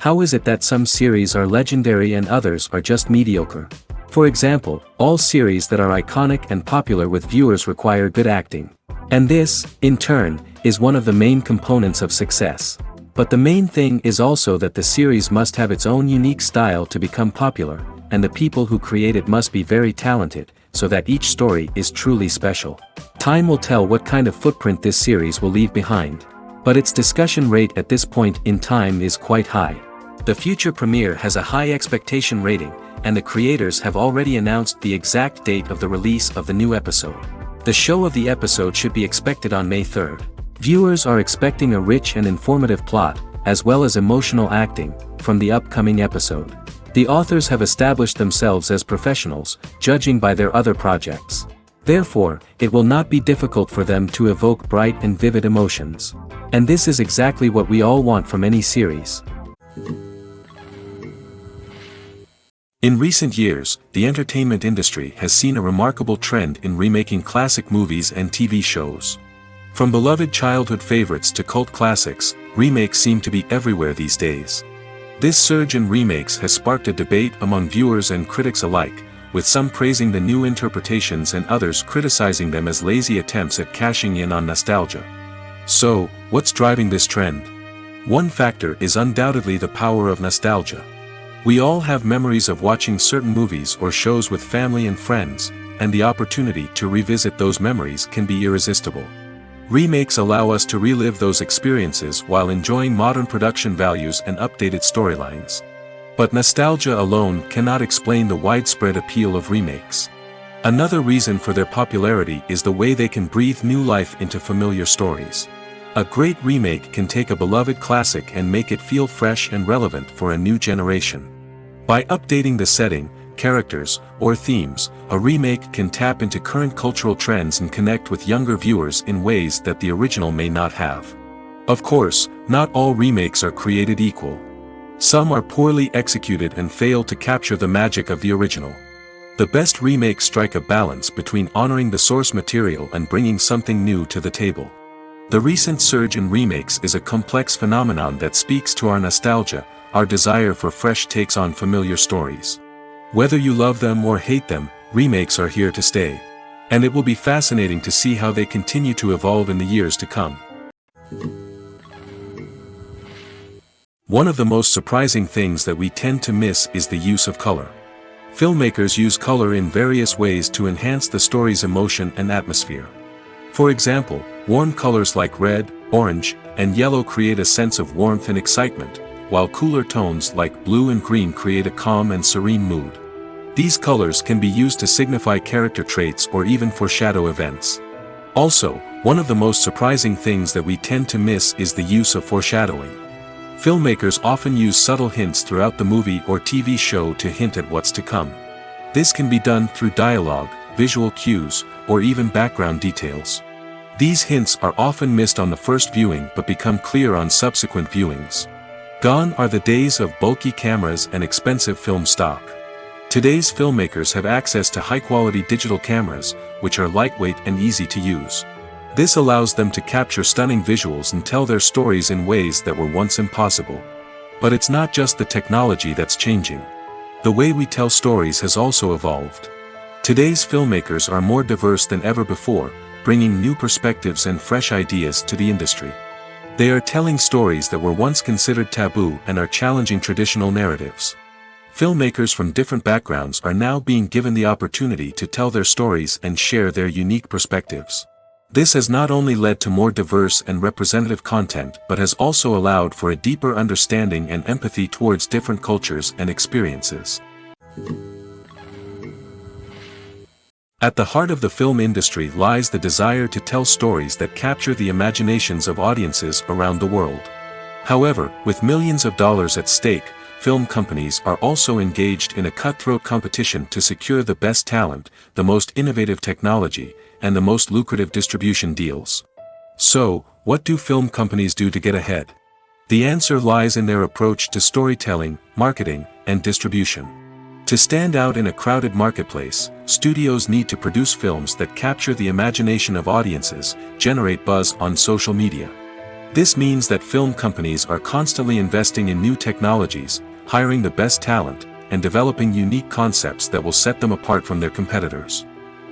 How is it that some series are legendary and others are just mediocre? For example, all series that are iconic and popular with viewers require good acting. And this, in turn, is one of the main components of success. But the main thing is also that the series must have its own unique style to become popular, and the people who create it must be very talented, so that each story is truly special. Time will tell what kind of footprint this series will leave behind. But its discussion rate at this point in time is quite high. The future premiere has a high expectation rating, and the creators have already announced the exact date of the release of the new episode. The show of the episode should be expected on May 3rd. Viewers are expecting a rich and informative plot, as well as emotional acting, from the upcoming episode. The authors have established themselves as professionals, judging by their other projects. Therefore, it will not be difficult for them to evoke bright and vivid emotions. And this is exactly what we all want from any series. In recent years, the entertainment industry has seen a remarkable trend in remaking classic movies and TV shows. From beloved childhood favorites to cult classics, remakes seem to be everywhere these days. This surge in remakes has sparked a debate among viewers and critics alike, with some praising the new interpretations and others criticizing them as lazy attempts at cashing in on nostalgia. So, what's driving this trend? One factor is undoubtedly the power of nostalgia. We all have memories of watching certain movies or shows with family and friends, and the opportunity to revisit those memories can be irresistible. Remakes allow us to relive those experiences while enjoying modern production values and updated storylines. But nostalgia alone cannot explain the widespread appeal of remakes. Another reason for their popularity is the way they can breathe new life into familiar stories. A great remake can take a beloved classic and make it feel fresh and relevant for a new generation. By updating the setting, characters, or themes, a remake can tap into current cultural trends and connect with younger viewers in ways that the original may not have. Of course, not all remakes are created equal. Some are poorly executed and fail to capture the magic of the original. The best remakes strike a balance between honoring the source material and bringing something new to the table. The recent surge in remakes is a complex phenomenon that speaks to our nostalgia, our desire for fresh takes on familiar stories. Whether you love them or hate them, remakes are here to stay. And it will be fascinating to see how they continue to evolve in the years to come. One of the most surprising things that we tend to miss is the use of color. Filmmakers use color in various ways to enhance the story's emotion and atmosphere. For example, warm colors like red, orange, and yellow create a sense of warmth and excitement, while cooler tones like blue and green create a calm and serene mood. These colors can be used to signify character traits or even foreshadow events. Also, one of the most surprising things that we tend to miss is the use of foreshadowing. Filmmakers often use subtle hints throughout the movie or TV show to hint at what's to come. This can be done through dialogue, visual cues, or even background details. These hints are often missed on the first viewing but become clear on subsequent viewings. Gone are the days of bulky cameras and expensive film stock. Today's filmmakers have access to high-quality digital cameras, which are lightweight and easy to use. This allows them to capture stunning visuals and tell their stories in ways that were once impossible. But it's not just the technology that's changing. The way we tell stories has also evolved. Today's filmmakers are more diverse than ever before, bringing new perspectives and fresh ideas to the industry. They are telling stories that were once considered taboo and are challenging traditional narratives. Filmmakers from different backgrounds are now being given the opportunity to tell their stories and share their unique perspectives. This has not only led to more diverse and representative content but has also allowed for a deeper understanding and empathy towards different cultures and experiences. At the heart of the film industry lies the desire to tell stories that capture the imaginations of audiences around the world. However, with millions of dollars at stake, film companies are also engaged in a cutthroat competition to secure the best talent, the most innovative technology, and the most lucrative distribution deals. So, what do film companies do to get ahead? The answer lies in their approach to storytelling, marketing, and distribution. To stand out in a crowded marketplace, studios need to produce films that capture the imagination of audiences, generate buzz on social media. This means that film companies are constantly investing in new technologies, hiring the best talent, and developing unique concepts that will set them apart from their competitors.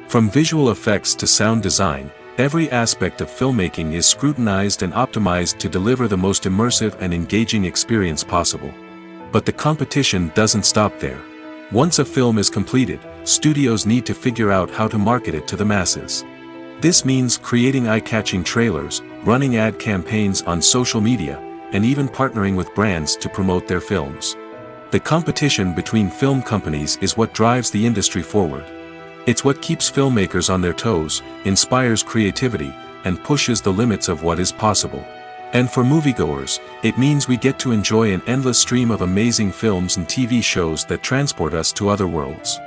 From visual effects to sound design, every aspect of filmmaking is scrutinized and optimized to deliver the most immersive and engaging experience possible. But the competition doesn't stop there. Once a film is completed, studios need to figure out how to market it to the masses. This means creating eye-catching trailers, running ad campaigns on social media, and even partnering with brands to promote their films. The competition between film companies is what drives the industry forward. It's what keeps filmmakers on their toes, inspires creativity, and pushes the limits of what is possible. And for moviegoers, it means we get to enjoy an endless stream of amazing films and TV shows that transport us to other worlds.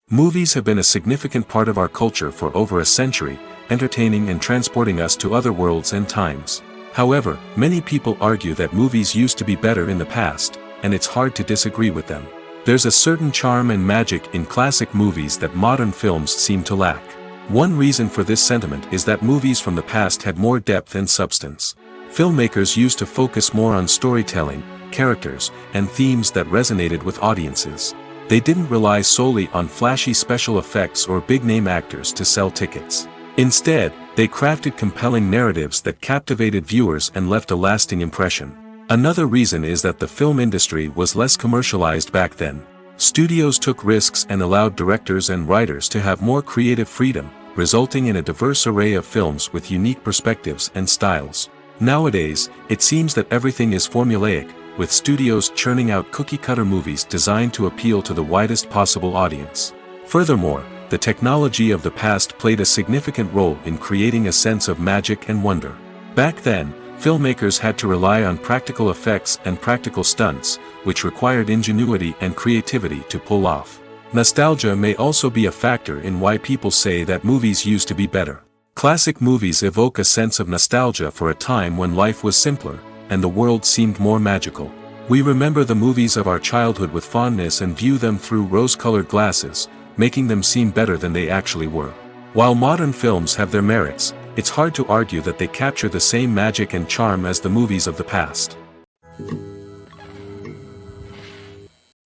Movies have been a significant part of our culture for over a century, entertaining and transporting us to other worlds and times. However, many people argue that movies used to be better in the past, and it's hard to disagree with them. There's a certain charm and magic in classic movies that modern films seem to lack. One reason for this sentiment is that movies from the past had more depth and substance. Filmmakers used to focus more on storytelling, characters, and themes that resonated with audiences. They didn't rely solely on flashy special effects or big-name actors to sell tickets. Instead, they crafted compelling narratives that captivated viewers and left a lasting impression. Another reason is that the film industry was less commercialized back then. Studios took risks and allowed directors and writers to have more creative freedom, resulting in a diverse array of films with unique perspectives and styles. Nowadays, it seems that everything is formulaic, with studios churning out cookie-cutter movies designed to appeal to the widest possible audience. Furthermore, the technology of the past played a significant role in creating a sense of magic and wonder. Back then, filmmakers had to rely on practical effects and practical stunts, which required ingenuity and creativity to pull off. Nostalgia may also be a factor in why people say that movies used to be better. Classic movies evoke a sense of nostalgia for a time when life was simpler, and the world seemed more magical. We remember the movies of our childhood with fondness and view them through rose-colored glasses, making them seem better than they actually were. While modern films have their merits, it's hard to argue that they capture the same magic and charm as the movies of the past.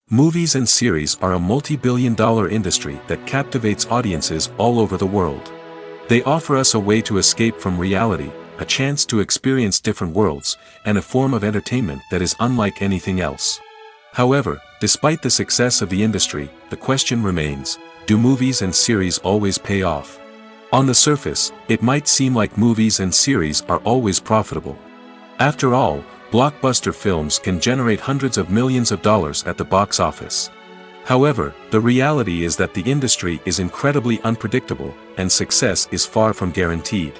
Movies and series are a multi-billion-dollar industry that captivates audiences all over the world. They offer us a way to escape from reality, a chance to experience different worlds, and a form of entertainment that is unlike anything else. However, despite the success of the industry, the question remains, do movies and series always pay off? On the surface, it might seem like movies and series are always profitable. After all, blockbuster films can generate hundreds of millions of dollars at the box office. However, the reality is that the industry is incredibly unpredictable, and success is far from guaranteed.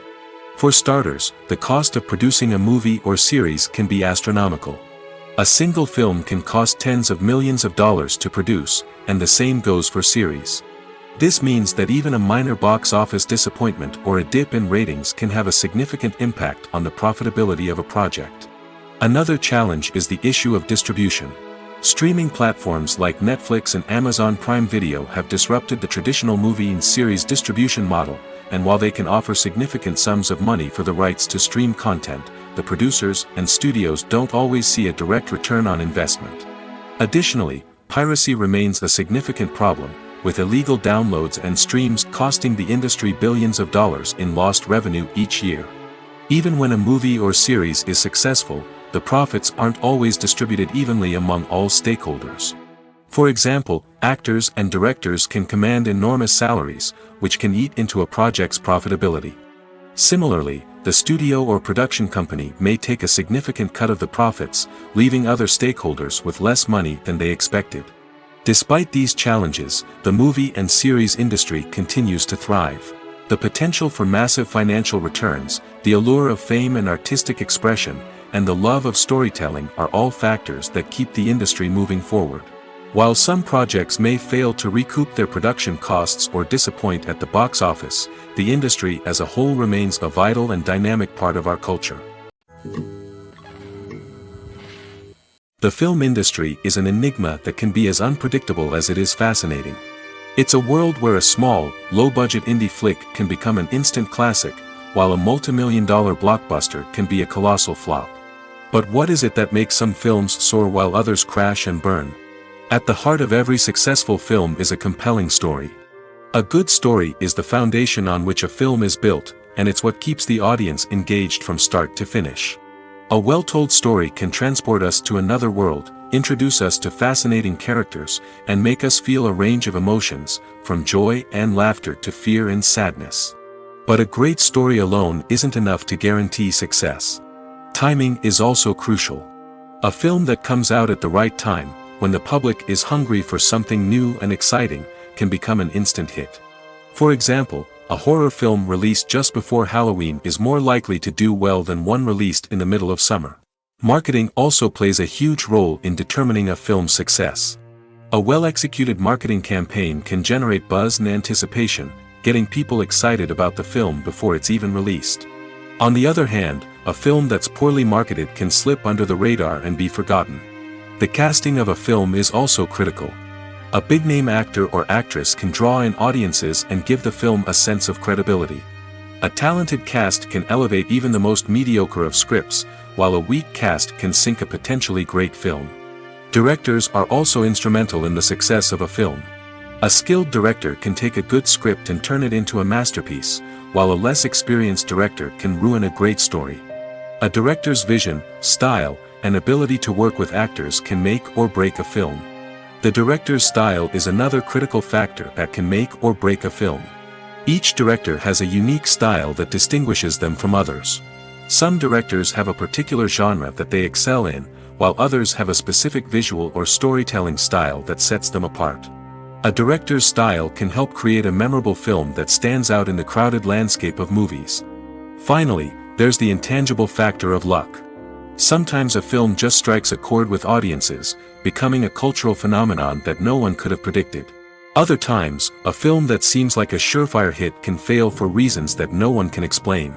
For starters, the cost of producing a movie or series can be astronomical. A single film can cost tens of millions of dollars to produce, and the same goes for series. This means that even a minor box office disappointment or a dip in ratings can have a significant impact on the profitability of a project. Another challenge is the issue of distribution. Streaming platforms like Netflix and Amazon Prime Video have disrupted the traditional movie and series distribution model, and while they can offer significant sums of money for the rights to stream content, the producers and studios don't always see a direct return on investment. Additionally, piracy remains a significant problem, with illegal downloads and streams costing the industry billions of dollars in lost revenue each year. Even when a movie or series is successful, the profits aren't always distributed evenly among all stakeholders. For example, actors and directors can command enormous salaries, which can eat into a project's profitability. Similarly, the studio or production company may take a significant cut of the profits, leaving other stakeholders with less money than they expected. Despite these challenges, the movie and series industry continues to thrive. The potential for massive financial returns, the allure of fame and artistic expression, and the love of storytelling are all factors that keep the industry moving forward. While some projects may fail to recoup their production costs or disappoint at the box office, the industry as a whole remains a vital and dynamic part of our culture. The film industry is an enigma that can be as unpredictable as it is fascinating. It's a world where a small, low-budget indie flick can become an instant classic, while a multi-million-dollar blockbuster can be a colossal flop. But what is it that makes some films soar while others crash and burn? At the heart of every successful film is a compelling story. A good story is the foundation on which a film is built, and it's what keeps the audience engaged from start to finish. A well-told story can transport us to another world, introduce us to fascinating characters, and make us feel a range of emotions, from joy and laughter to fear and sadness. But a great story alone isn't enough to guarantee success. Timing is also crucial. A film that comes out at the right time, when the public is hungry for something new and exciting, can become an instant hit. For example, a horror film released just before Halloween is more likely to do well than one released in the middle of summer. Marketing also plays a huge role in determining a film's success. A well-executed marketing campaign can generate buzz and anticipation, getting people excited about the film before it's even released. On the other hand, a film that's poorly marketed can slip under the radar and be forgotten. The casting of a film is also critical. A big-name actor or actress can draw in audiences and give the film a sense of credibility. A talented cast can elevate even the most mediocre of scripts, while a weak cast can sink a potentially great film. Directors are also instrumental in the success of a film. A skilled director can take a good script and turn it into a masterpiece, while a less experienced director can ruin a great story. A director's vision, style, and ability to work with actors can make or break a film. The director's style is another critical factor that can make or break a film. Each director has a unique style that distinguishes them from others. Some directors have a particular genre that they excel in, while others have a specific visual or storytelling style that sets them apart. A director's style can help create a memorable film that stands out in the crowded landscape of movies. Finally, there's the intangible factor of luck. Sometimes a film just strikes a chord with audiences, becoming a cultural phenomenon that no one could have predicted. Other times, a film that seems like a surefire hit can fail for reasons that no one can explain.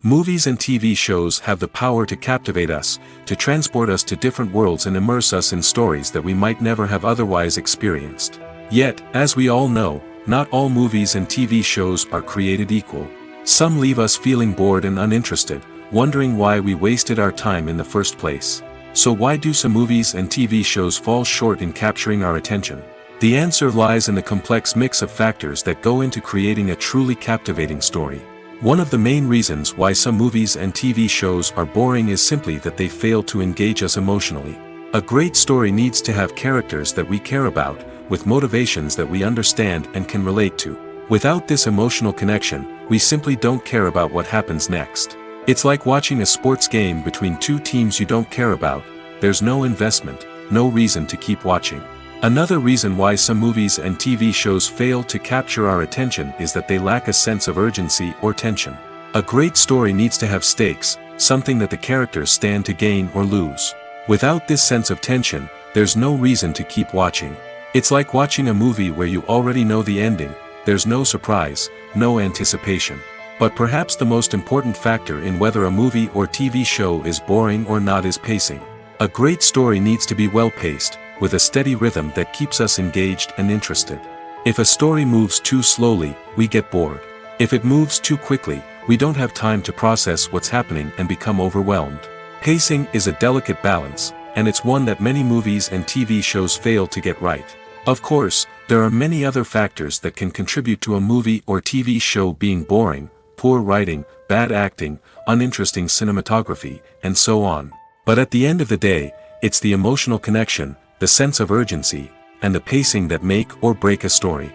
Movies and TV shows have the power to captivate us, to transport us to different worlds and immerse us in stories that we might never have otherwise experienced. Yet, as we all know, not all movies and TV shows are created equal. Some leave us feeling bored and uninterested, wondering why we wasted our time in the first place. So why do some movies and TV shows fall short in capturing our attention? The answer lies in the complex mix of factors that go into creating a truly captivating story. One of the main reasons why some movies and TV shows are boring is simply that they fail to engage us emotionally. A great story needs to have characters that we care about, with motivations that we understand and can relate to. Without this emotional connection, we simply don't care about what happens next. It's like watching a sports game between two teams you don't care about. There's no investment, no reason to keep watching. Another reason why some movies and TV shows fail to capture our attention is that they lack a sense of urgency or tension. A great story needs to have stakes, something that the characters stand to gain or lose. Without this sense of tension, there's no reason to keep watching. It's like watching a movie where you already know the ending. There's no surprise, no anticipation. But perhaps the most important factor in whether a movie or TV show is boring or not is pacing. A great story needs to be well-paced, with a steady rhythm that keeps us engaged and interested. If a story moves too slowly, we get bored. If it moves too quickly, we don't have time to process what's happening and become overwhelmed. Pacing is a delicate balance, and it's one that many movies and TV shows fail to get right. Of course, there are many other factors that can contribute to a movie or TV show being boring: poor writing, bad acting, uninteresting cinematography, and so on. But at the end of the day, it's the emotional connection, the sense of urgency, and the pacing that make or break a story.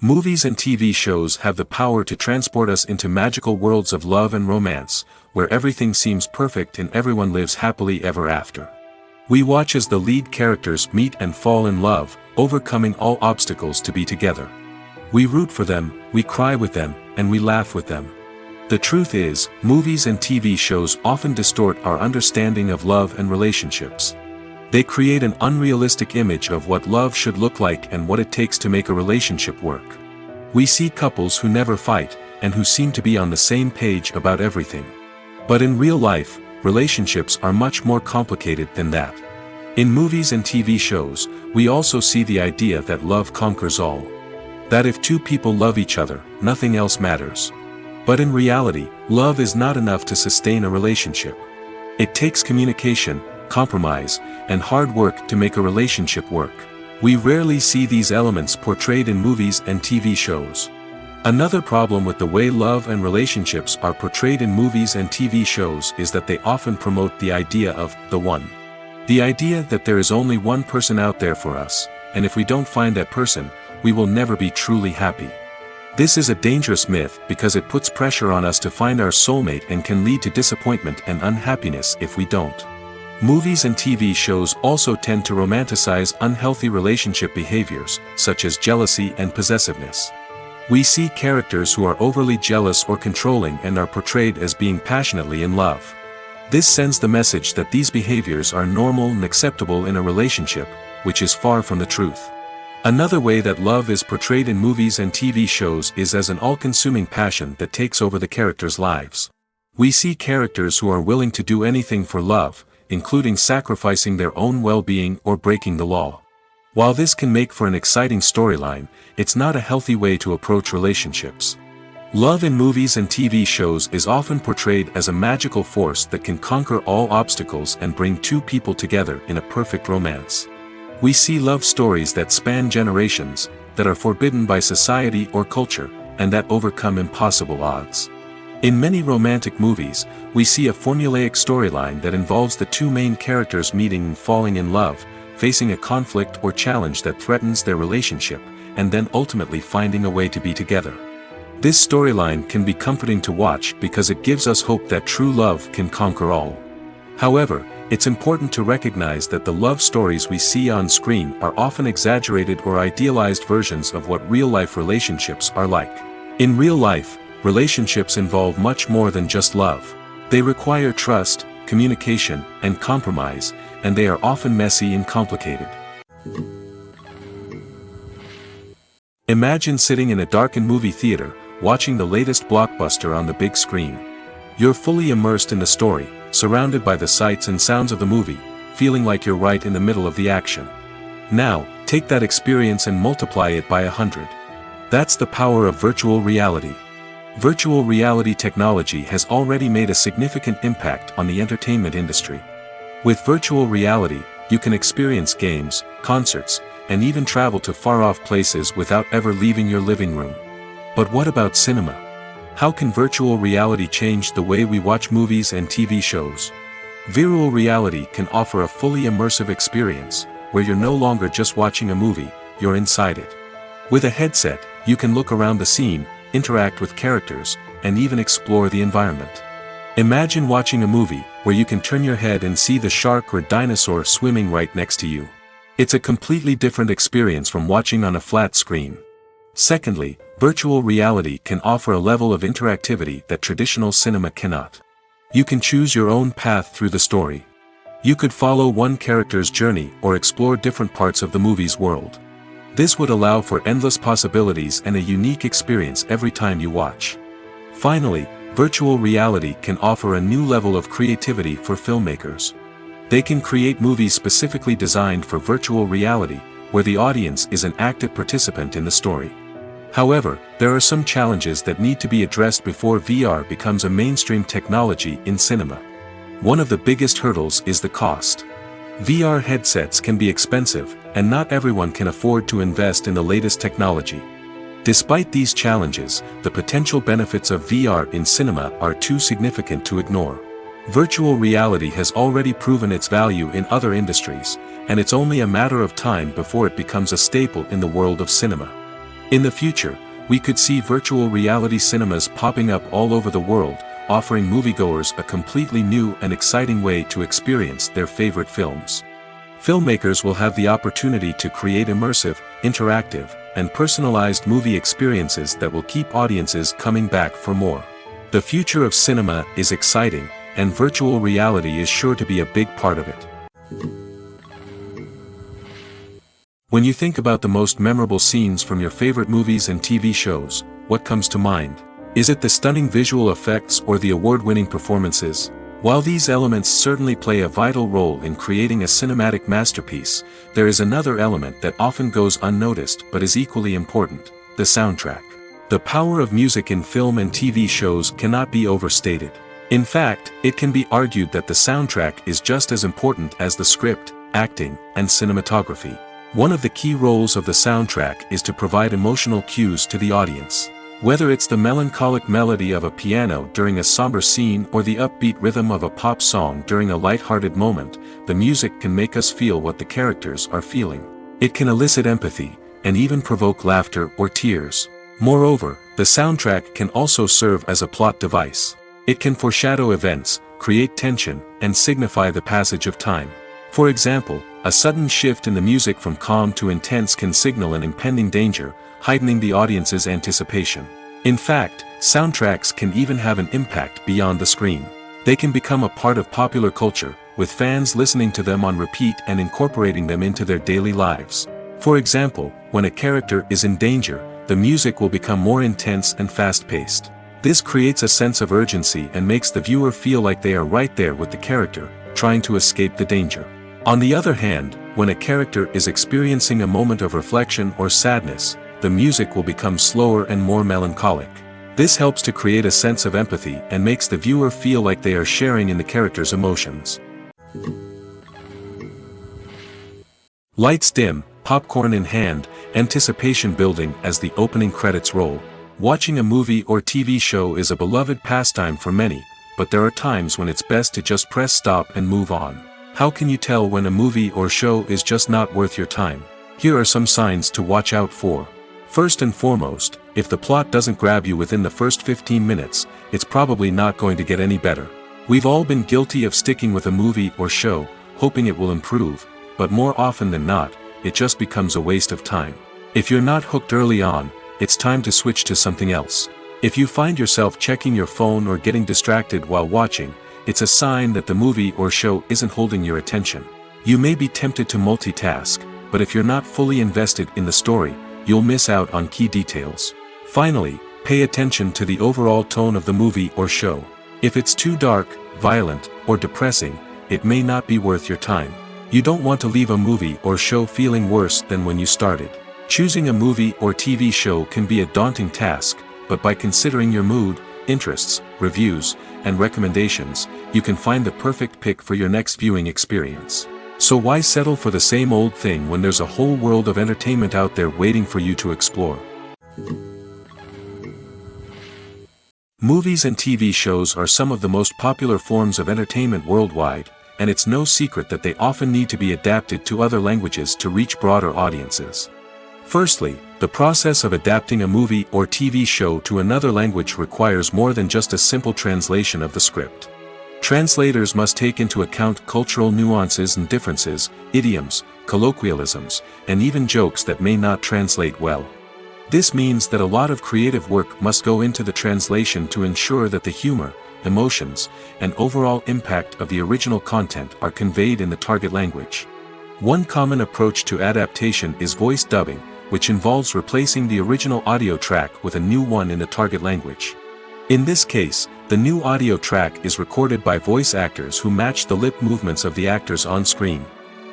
Movies and TV shows have the power to transport us into magical worlds of love and romance, where everything seems perfect and everyone lives happily ever after. We watch as the lead characters meet and fall in love, overcoming all obstacles to be together. We root for them, we cry with them, and we laugh with them. The truth is, movies and TV shows often distort our understanding of love and relationships. They create an unrealistic image of what love should look like and what it takes to make a relationship work. We see couples who never fight, and who seem to be on the same page about everything. But in real life, relationships are much more complicated than that. In movies and TV shows, we also see the idea that love conquers all. That if two people love each other, nothing else matters. But in reality, love is not enough to sustain a relationship. It takes communication, compromise, and hard work to make a relationship work. We rarely see these elements portrayed in movies and TV shows. Another problem with the way love and relationships are portrayed in movies and TV shows is that they often promote the idea of the one. The idea that there is only one person out there for us, and if we don't find that person, we will never be truly happy. This is a dangerous myth because it puts pressure on us to find our soulmate and can lead to disappointment and unhappiness if we don't. Movies and TV shows also tend to romanticize unhealthy relationship behaviors, such as jealousy and possessiveness. We see characters who are overly jealous or controlling and are portrayed as being passionately in love. This sends the message that these behaviors are normal and acceptable in a relationship, which is far from the truth. Another way that love is portrayed in movies and TV shows is as an all-consuming passion that takes over the characters' lives. We see characters who are willing to do anything for love, including sacrificing their own well-being or breaking the law. While this can make for an exciting storyline, it's not a healthy way to approach relationships. Love in movies and TV shows is often portrayed as a magical force that can conquer all obstacles and bring two people together in a perfect romance. We see love stories that span generations, that are forbidden by society or culture, and that overcome impossible odds. In many romantic movies, we see a formulaic storyline that involves the two main characters meeting and falling in love, facing a conflict or challenge that threatens their relationship, and then ultimately finding a way to be together. This storyline can be comforting to watch because it gives us hope that true love can conquer all. However, it's important to recognize that the love stories we see on screen are often exaggerated or idealized versions of what real-life relationships are like. In real life, relationships involve much more than just love. They require trust, communication, and compromise, and they are often messy and complicated. Imagine sitting in a darkened movie theater, watching the latest blockbuster on the big screen. You're fully immersed in the story, surrounded by the sights and sounds of the movie, feeling like you're right in the middle of the action. Now, take that experience and multiply it by 100. That's the power of virtual reality. Virtual reality technology has already made a significant impact on the entertainment industry. With virtual reality, you can experience games, concerts, and even travel to far-off places without ever leaving your living room. But what about cinema? How can virtual reality change the way we watch movies and TV shows? Virtual reality can offer a fully immersive experience, where you're no longer just watching a movie, you're inside it. With a headset, you can look around the scene, interact with characters, and even explore the environment. Imagine watching a movie, where you can turn your head and see the shark or dinosaur swimming right next to you. It's a completely different experience from watching on a flat screen. Secondly, virtual reality can offer a level of interactivity that traditional cinema cannot. You can choose your own path through the story. You could follow one character's journey or explore different parts of the movie's world. This would allow for endless possibilities and a unique experience every time you watch. Finally, virtual reality can offer a new level of creativity for filmmakers. They can create movies specifically designed for virtual reality, where the audience is an active participant in the story. However, there are some challenges that need to be addressed before VR becomes a mainstream technology in cinema. One of the biggest hurdles is the cost. VR headsets can be expensive, and not everyone can afford to invest in the latest technology. Despite these challenges, the potential benefits of VR in cinema are too significant to ignore. Virtual reality has already proven its value in other industries, and it's only a matter of time before it becomes a staple in the world of cinema. In the future, we could see virtual reality cinemas popping up all over the world, offering moviegoers a completely new and exciting way to experience their favorite films. Filmmakers will have the opportunity to create immersive, interactive, and personalized movie experiences that will keep audiences coming back for more. The future of cinema is exciting, and virtual reality is sure to be a big part of it. When you think about the most memorable scenes from your favorite movies and TV shows, what comes to mind? Is it the stunning visual effects or the award-winning performances? While these elements certainly play a vital role in creating a cinematic masterpiece, there is another element that often goes unnoticed but is equally important: the soundtrack. The power of music in film and TV shows cannot be overstated. In fact, it can be argued that the soundtrack is just as important as the script, acting, and cinematography. One of the key roles of the soundtrack is to provide emotional cues to the audience. Whether it's the melancholic melody of a piano during a somber scene or the upbeat rhythm of a pop song during a light-hearted moment, the music can make us feel what the characters are feeling. It can elicit empathy, and even provoke laughter or tears. Moreover, the soundtrack can also serve as a plot device. It can foreshadow events, create tension, and signify the passage of time. For example, a sudden shift in the music from calm to intense can signal an impending danger, heightening the audience's anticipation. In fact, soundtracks can even have an impact beyond the screen. They can become a part of popular culture, with fans listening to them on repeat and incorporating them into their daily lives. For example, when a character is in danger, the music will become more intense and fast-paced. This creates a sense of urgency and makes the viewer feel like they are right there with the character, trying to escape the danger. On the other hand, when a character is experiencing a moment of reflection or sadness, the music will become slower and more melancholic. This helps to create a sense of empathy and makes the viewer feel like they are sharing in the character's emotions. Lights dim, popcorn in hand, anticipation building as the opening credits roll. Watching a movie or TV show is a beloved pastime for many, but there are times when it's best to just press stop and move on. How can you tell when a movie or show is just not worth your time? Here are some signs to watch out for. First and foremost, if the plot doesn't grab you within the first 15 minutes, it's probably not going to get any better. We've all been guilty of sticking with a movie or show, hoping it will improve, but more often than not, it just becomes a waste of time. If you're not hooked early on, it's time to switch to something else. If you find yourself checking your phone or getting distracted while watching, it's a sign that the movie or show isn't holding your attention. You may be tempted to multitask, but if you're not fully invested in the story, you'll miss out on key details. Finally, pay attention to the overall tone of the movie or show. If it's too dark, violent, or depressing, it may not be worth your time. You don't want to leave a movie or show feeling worse than when you started. Choosing a movie or TV show can be a daunting task, but by considering your mood, interests, reviews, and recommendations, you can find the perfect pick for your next viewing experience. So why settle for the same old thing when there's a whole world of entertainment out there waiting for you to explore? Movies and TV shows are some of the most popular forms of entertainment worldwide, and it's no secret that they often need to be adapted to other languages to reach broader audiences. Firstly, the process of adapting a movie or TV show to another language requires more than just a simple translation of the script. Translators must take into account cultural nuances and differences, idioms, colloquialisms, and even jokes that may not translate well. This means that a lot of creative work must go into the translation to ensure that the humor, emotions, and overall impact of the original content are conveyed in the target language. One common approach to adaptation is voice dubbing, which involves replacing the original audio track with a new one in the target language. In this case, the new audio track is recorded by voice actors who match the lip movements of the actors on screen.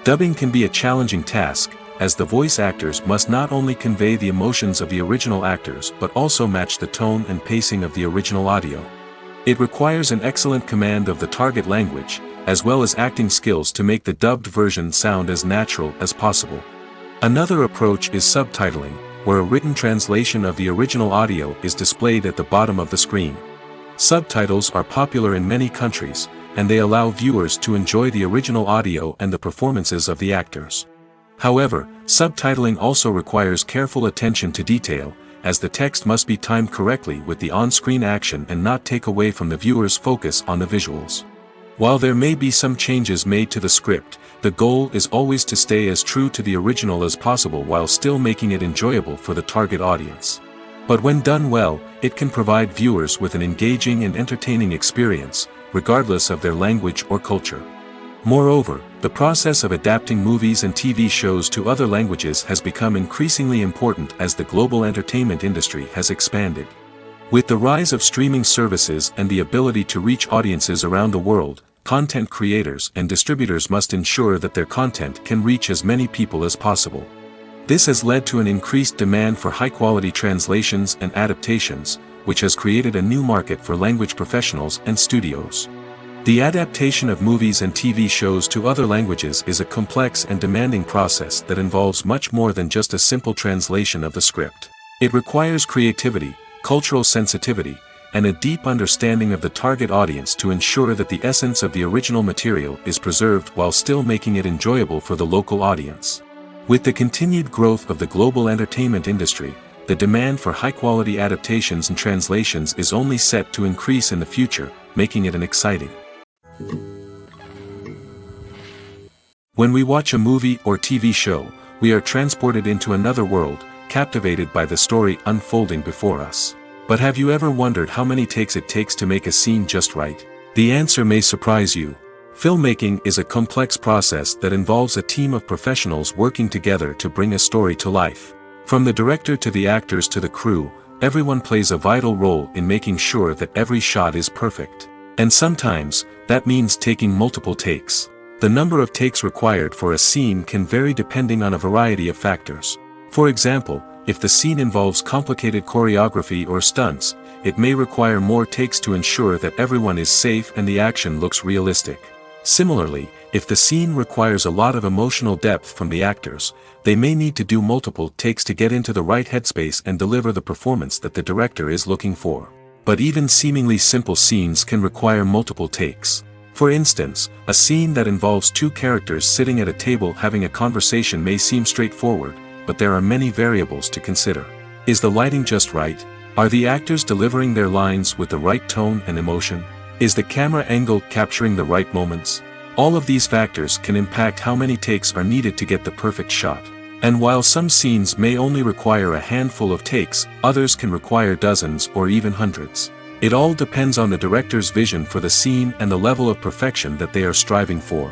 Dubbing can be a challenging task, as the voice actors must not only convey the emotions of the original actors but also match the tone and pacing of the original audio. It requires an excellent command of the target language, as well as acting skills to make the dubbed version sound as natural as possible. Another approach is subtitling, where a written translation of the original audio is displayed at the bottom of the screen. Subtitles are popular in many countries, and they allow viewers to enjoy the original audio and the performances of the actors. However, subtitling also requires careful attention to detail, as the text must be timed correctly with the on-screen action and not take away from the viewer's focus on the visuals. While there may be some changes made to the script, the goal is always to stay as true to the original as possible while still making it enjoyable for the target audience. But when done well, it can provide viewers with an engaging and entertaining experience, regardless of their language or culture. Moreover, the process of adapting movies and TV shows to other languages has become increasingly important as the global entertainment industry has expanded. With the rise of streaming services and the ability to reach audiences around the world, content creators and distributors must ensure that their content can reach as many people as possible. This has led to an increased demand for high-quality translations and adaptations, which has created a new market for language professionals and studios. The adaptation of movies and TV shows to other languages is a complex and demanding process that involves much more than just a simple translation of the script. It requires creativity, cultural sensitivity, and a deep understanding of the target audience to ensure that the essence of the original material is preserved while still making it enjoyable for the local audience. With the continued growth of the global entertainment industry, the demand for high-quality adaptations and translations is only set to increase in the future, making it an exciting. When we watch a movie or TV show, we are transported into another world, captivated by the story unfolding before us. But have you ever wondered how many takes it takes to make a scene just right? The answer may surprise you. Filmmaking is a complex process that involves a team of professionals working together to bring a story to life. From the director to the actors to the crew, everyone plays a vital role in making sure that every shot is perfect. And sometimes, that means taking multiple takes. The number of takes required for a scene can vary depending on a variety of factors. For example, if the scene involves complicated choreography or stunts, it may require more takes to ensure that everyone is safe and the action looks realistic. Similarly, if the scene requires a lot of emotional depth from the actors, they may need to do multiple takes to get into the right headspace and deliver the performance that the director is looking for. But even seemingly simple scenes can require multiple takes. For instance, a scene that involves two characters sitting at a table having a conversation may seem straightforward, but there are many variables to consider. Is the lighting just right? Are the actors delivering their lines with the right tone and emotion? Is the camera angle capturing the right moments? All of these factors can impact how many takes are needed to get the perfect shot. And while some scenes may only require a handful of takes, others can require dozens or even hundreds. It all depends on the director's vision for the scene and the level of perfection that they are striving for.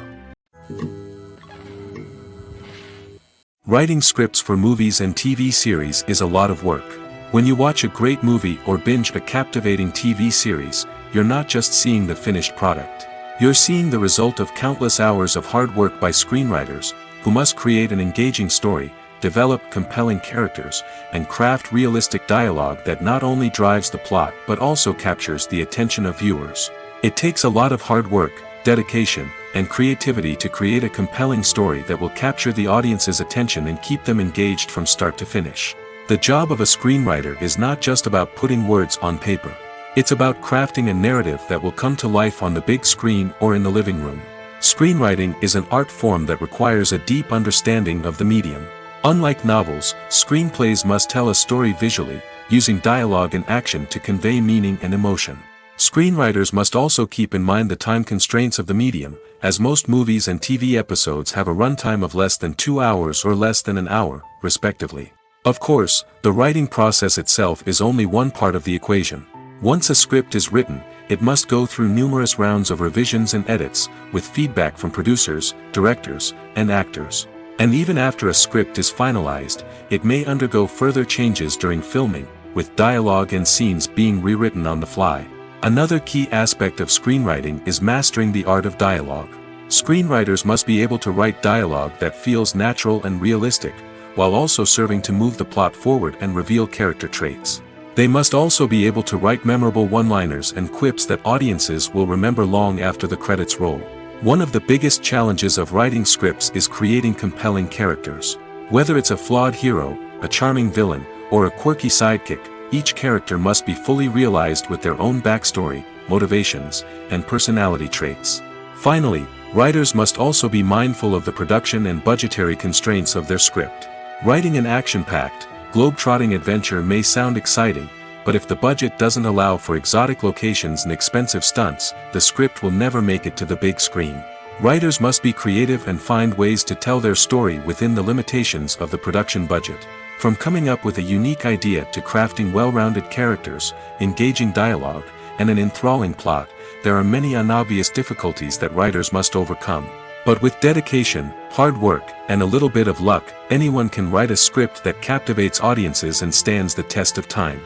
Writing scripts for movies and TV series is a lot of work. When you watch a great movie or binge a captivating TV series, you're not just seeing the finished product. You're seeing the result of countless hours of hard work by screenwriters, who must create an engaging story, develop compelling characters, and craft realistic dialogue that not only drives the plot but also captures the attention of viewers. It takes a lot of hard work, dedication, and creativity to create a compelling story that will capture the audience's attention and keep them engaged from start to finish. The job of a screenwriter is not just about putting words on paper. It's about crafting a narrative that will come to life on the big screen or in the living room. Screenwriting is an art form that requires a deep understanding of the medium. Unlike novels, screenplays must tell a story visually, using dialogue and action to convey meaning and emotion. Screenwriters must also keep in mind the time constraints of the medium, as most movies and TV episodes have a runtime of less than 2 hours or less than an hour, respectively. Of course, the writing process itself is only one part of the equation. Once a script is written, it must go through numerous rounds of revisions and edits, with feedback from producers, directors, and actors. And even after a script is finalized, it may undergo further changes during filming, with dialogue and scenes being rewritten on the fly. Another key aspect of screenwriting is mastering the art of dialogue. Screenwriters must be able to write dialogue that feels natural and realistic, while also serving to move the plot forward and reveal character traits. They must also be able to write memorable one-liners and quips that audiences will remember long after the credits roll. One of the biggest challenges of writing scripts is creating compelling characters. Whether it's a flawed hero, a charming villain, or a quirky sidekick, each character must be fully realized with their own backstory, motivations, and personality traits. Finally, writers must also be mindful of the production and budgetary constraints of their script. Writing an action-packed, globe-trotting adventure may sound exciting, but if the budget doesn't allow for exotic locations and expensive stunts, the script will never make it to the big screen. Writers must be creative and find ways to tell their story within the limitations of the production budget. From coming up with a unique idea to crafting well-rounded characters, engaging dialogue, and an enthralling plot, there are many unobvious difficulties that writers must overcome. But with dedication, hard work, and a little bit of luck, anyone can write a script that captivates audiences and stands the test of time.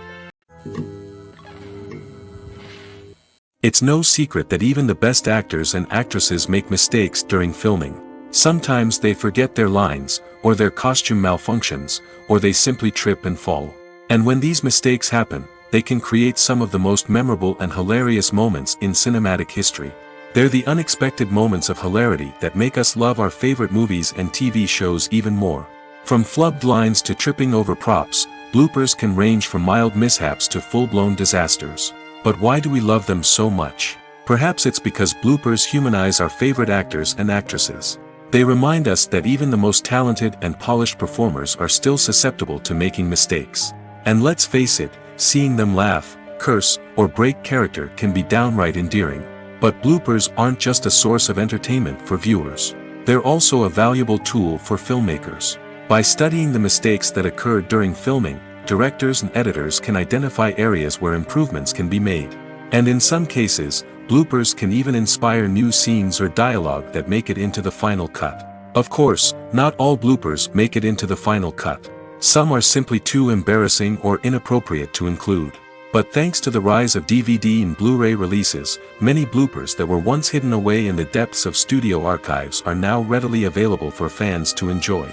It's no secret that even the best actors and actresses make mistakes during filming. Sometimes they forget their lines, or their costume malfunctions, or they simply trip and fall. And when these mistakes happen, they can create some of the most memorable and hilarious moments in cinematic history. They're the unexpected moments of hilarity that make us love our favorite movies and TV shows even more. From flubbed lines to tripping over props, bloopers can range from mild mishaps to full-blown disasters. But why do we love them so much? Perhaps it's because bloopers humanize our favorite actors and actresses. They remind us that even the most talented and polished performers are still susceptible to making mistakes. And let's face it, seeing them laugh, curse, or break character can be downright endearing. But bloopers aren't just a source of entertainment for viewers. They're also a valuable tool for filmmakers. By studying the mistakes that occurred during filming, directors and editors can identify areas where improvements can be made. And in some cases, bloopers can even inspire new scenes or dialogue that make it into the final cut. Of course, not all bloopers make it into the final cut. Some are simply too embarrassing or inappropriate to include. But thanks to the rise of DVD and Blu-ray releases, many bloopers that were once hidden away in the depths of studio archives are now readily available for fans to enjoy.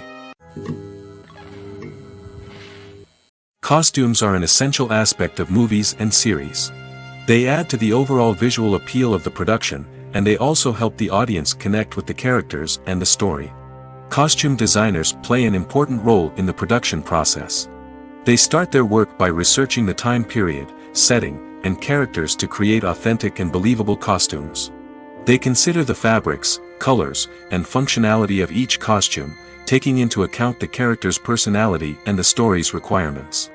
Costumes are an essential aspect of movies and series. They add to the overall visual appeal of the production, and they also help the audience connect with the characters and the story. Costume designers play an important role in the production process. They start their work by researching the time period, setting, and characters to create authentic and believable costumes. They consider the fabrics, colors, and functionality of each costume, taking into account the character's personality and the story's requirements.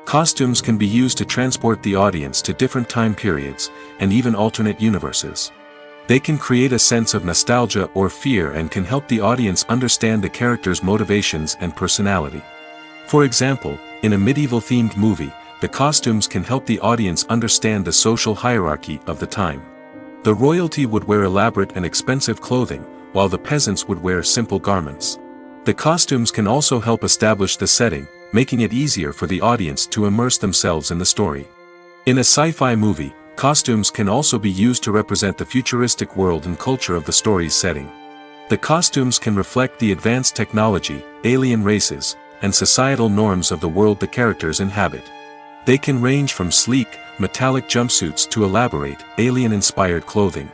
Costumes can be used to transport the audience to different time periods, and even alternate universes. They can create a sense of nostalgia or fear and can help the audience understand the character's motivations and personality. For example, in a medieval-themed movie, the costumes can help the audience understand the social hierarchy of the time. The royalty would wear elaborate and expensive clothing, while the peasants would wear simple garments. The costumes can also help establish the setting, making it easier for the audience to immerse themselves in the story. In a sci-fi movie, costumes can also be used to represent the futuristic world and culture of the story's setting. The costumes can reflect the advanced technology, alien races, and societal norms of the world the characters inhabit. They can range from sleek, metallic jumpsuits to elaborate, alien-inspired clothing.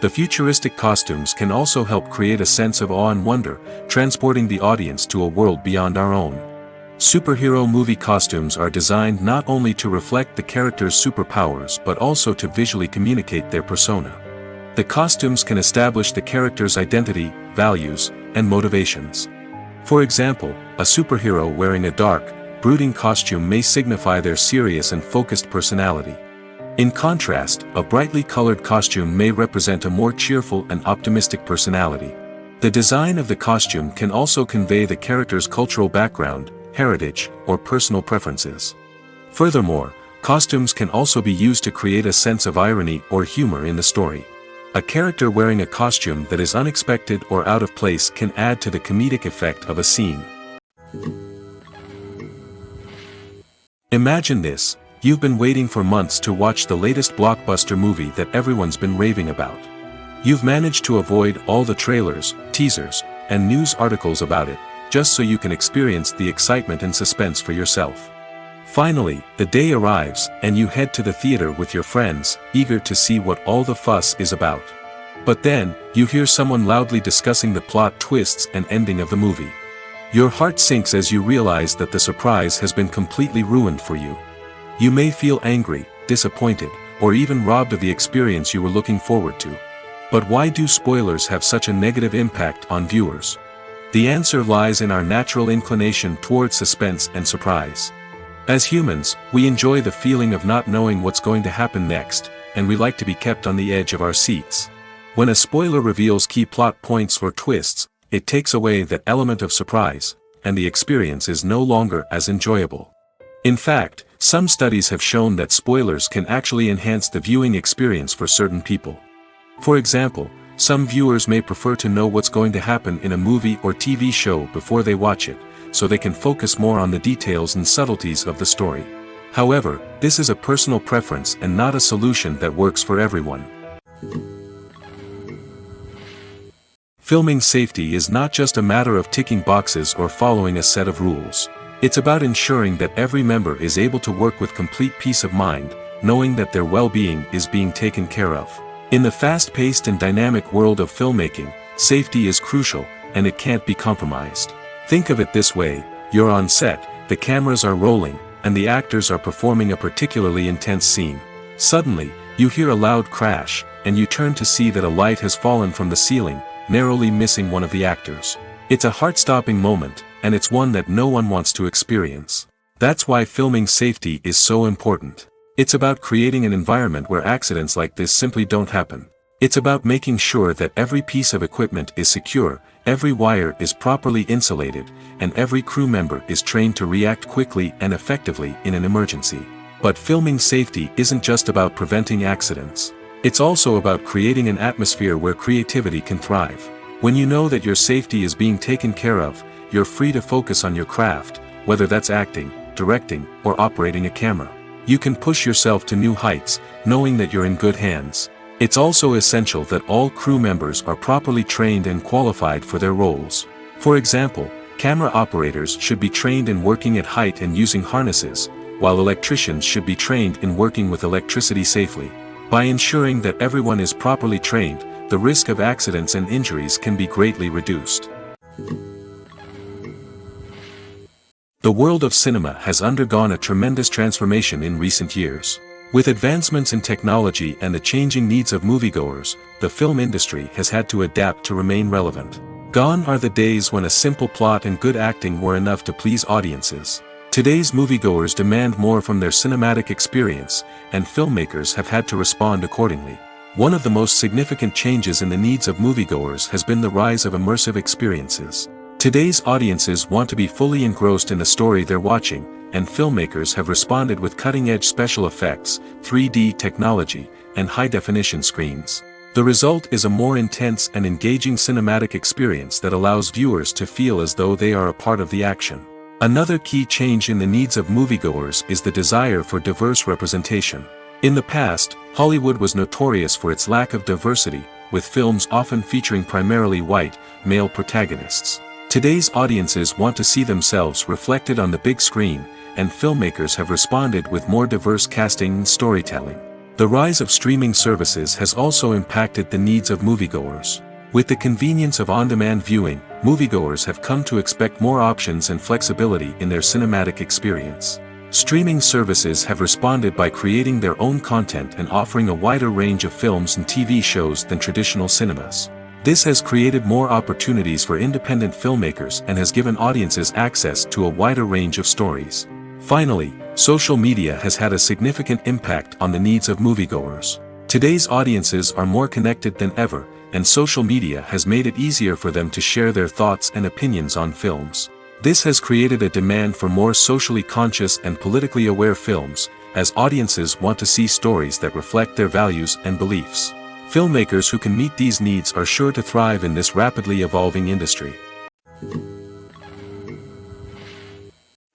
The futuristic costumes can also help create a sense of awe and wonder, transporting the audience to a world beyond our own. Superhero movie costumes are designed not only to reflect the character's superpowers but also to visually communicate their persona. The costumes can establish the character's identity, values, and motivations. For example, a superhero wearing a dark, brooding costume may signify their serious and focused personality. In contrast, a brightly colored costume may represent a more cheerful and optimistic personality. The design of the costume can also convey the character's cultural background, heritage, or personal preferences. Furthermore, costumes can also be used to create a sense of irony or humor in the story. A character wearing a costume that is unexpected or out of place can add to the comedic effect of a scene. Imagine this: you've been waiting for months to watch the latest blockbuster movie that everyone's been raving about. You've managed to avoid all the trailers, teasers, and news articles about it, just so you can experience the excitement and suspense for yourself. Finally, the day arrives, and you head to the theater with your friends, eager to see what all the fuss is about. But then, you hear someone loudly discussing the plot twists and ending of the movie. Your heart sinks as you realize that the surprise has been completely ruined for you. You may feel angry, disappointed, or even robbed of the experience you were looking forward to. But why do spoilers have such a negative impact on viewers? The answer lies in our natural inclination toward suspense and surprise. As humans, we enjoy the feeling of not knowing what's going to happen next, and we like to be kept on the edge of our seats. When a spoiler reveals key plot points or twists, it takes away that element of surprise, and the experience is no longer as enjoyable. In fact, some studies have shown that spoilers can actually enhance the viewing experience for certain people. For example, some viewers may prefer to know what's going to happen in a movie or TV show before they watch it, so they can focus more on the details and subtleties of the story. However, this is a personal preference and not a solution that works for everyone. Filming safety is not just a matter of ticking boxes or following a set of rules. It's about ensuring that every member is able to work with complete peace of mind, knowing that their well-being is being taken care of. In the fast-paced and dynamic world of filmmaking, safety is crucial, and it can't be compromised. Think of it this way: you're on set, the cameras are rolling, and the actors are performing a particularly intense scene. Suddenly, you hear a loud crash, and you turn to see that a light has fallen from the ceiling, narrowly missing one of the actors. It's a heart-stopping moment, and it's one that no one wants to experience. That's why filming safety is so important. It's about creating an environment where accidents like this simply don't happen. It's about making sure that every piece of equipment is secure, every wire is properly insulated, and every crew member is trained to react quickly and effectively in an emergency. But filming safety isn't just about preventing accidents. It's also about creating an atmosphere where creativity can thrive. When you know that your safety is being taken care of, you're free to focus on your craft, whether that's acting, directing, or operating a camera. You can push yourself to new heights, knowing that you're in good hands. It's also essential that all crew members are properly trained and qualified for their roles. For example, camera operators should be trained in working at height and using harnesses, while electricians should be trained in working with electricity safely. By ensuring that everyone is properly trained, the risk of accidents and injuries can be greatly reduced. The world of cinema has undergone a tremendous transformation in recent years. With advancements in technology and the changing needs of moviegoers, the film industry has had to adapt to remain relevant. Gone are the days when a simple plot and good acting were enough to please audiences. Today's moviegoers demand more from their cinematic experience, and filmmakers have had to respond accordingly. One of the most significant changes in the needs of moviegoers has been the rise of immersive experiences. Today's audiences want to be fully engrossed in the story they're watching, and filmmakers have responded with cutting-edge special effects, 3D technology, and high-definition screens. The result is a more intense and engaging cinematic experience that allows viewers to feel as though they are a part of the action. Another key change in the needs of moviegoers is the desire for diverse representation. In the past, Hollywood was notorious for its lack of diversity, with films often featuring primarily white, male protagonists. Today's audiences want to see themselves reflected on the big screen, and filmmakers have responded with more diverse casting and storytelling. The rise of streaming services has also impacted the needs of moviegoers. With the convenience of on-demand viewing, moviegoers have come to expect more options and flexibility in their cinematic experience. Streaming services have responded by creating their own content and offering a wider range of films and TV shows than traditional cinemas. This has created more opportunities for independent filmmakers and has given audiences access to a wider range of stories. Finally, social media has had a significant impact on the needs of moviegoers. Today's audiences are more connected than ever, and social media has made it easier for them to share their thoughts and opinions on films. This has created a demand for more socially conscious and politically aware films, as audiences want to see stories that reflect their values and beliefs. Filmmakers who can meet these needs are sure to thrive in this rapidly evolving industry.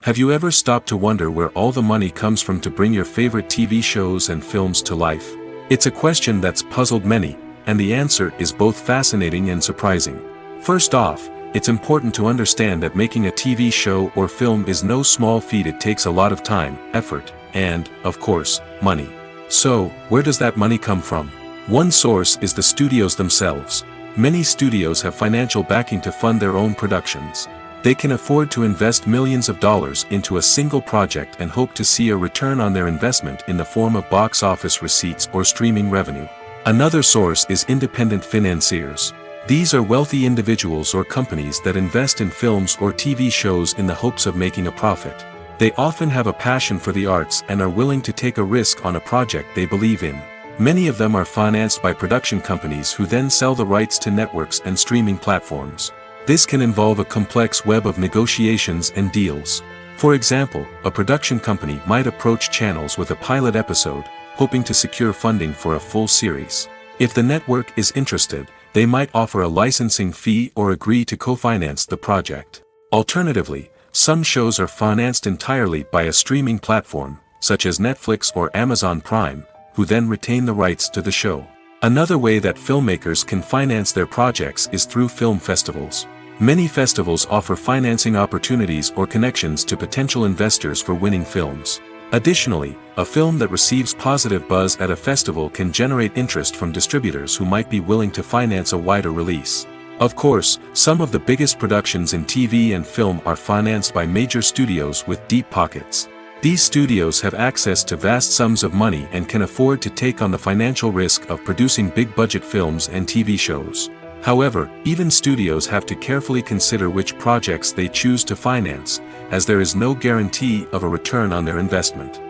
Have you ever stopped to wonder where all the money comes from to bring your favorite TV shows and films to life? It's a question that's puzzled many, and the answer is both fascinating and surprising. First off, it's important to understand that making a TV show or film is no small feat. It takes a lot of time, effort, and, of course, money. So, where does that money come from? One source is the studios themselves. Many studios have financial backing to fund their own productions. They can afford to invest millions of dollars into a single project and hope to see a return on their investment in the form of box office receipts or streaming revenue. Another source is independent financiers. These are wealthy individuals or companies that invest in films or TV shows in the hopes of making a profit. They often have a passion for the arts and are willing to take a risk on a project they believe in. Many of them are financed by production companies who then sell the rights to networks and streaming platforms. This can involve a complex web of negotiations and deals. For example, a production company might approach channels with a pilot episode, hoping to secure funding for a full series. If the network is interested, they might offer a licensing fee or agree to co-finance the project. Alternatively, some shows are financed entirely by a streaming platform, such as Netflix or Amazon Prime, who then retain the rights to the show. Another way that filmmakers can finance their projects is through film festivals. Many festivals offer financing opportunities or connections to potential investors for winning films. Additionally, a film that receives positive buzz at a festival can generate interest from distributors who might be willing to finance a wider release. Of course, some of the biggest productions in TV and film are financed by major studios with deep pockets. These studios have access to vast sums of money and can afford to take on the financial risk of producing big-budget films and TV shows. However, even studios have to carefully consider which projects they choose to finance, as there is no guarantee of a return on their investment.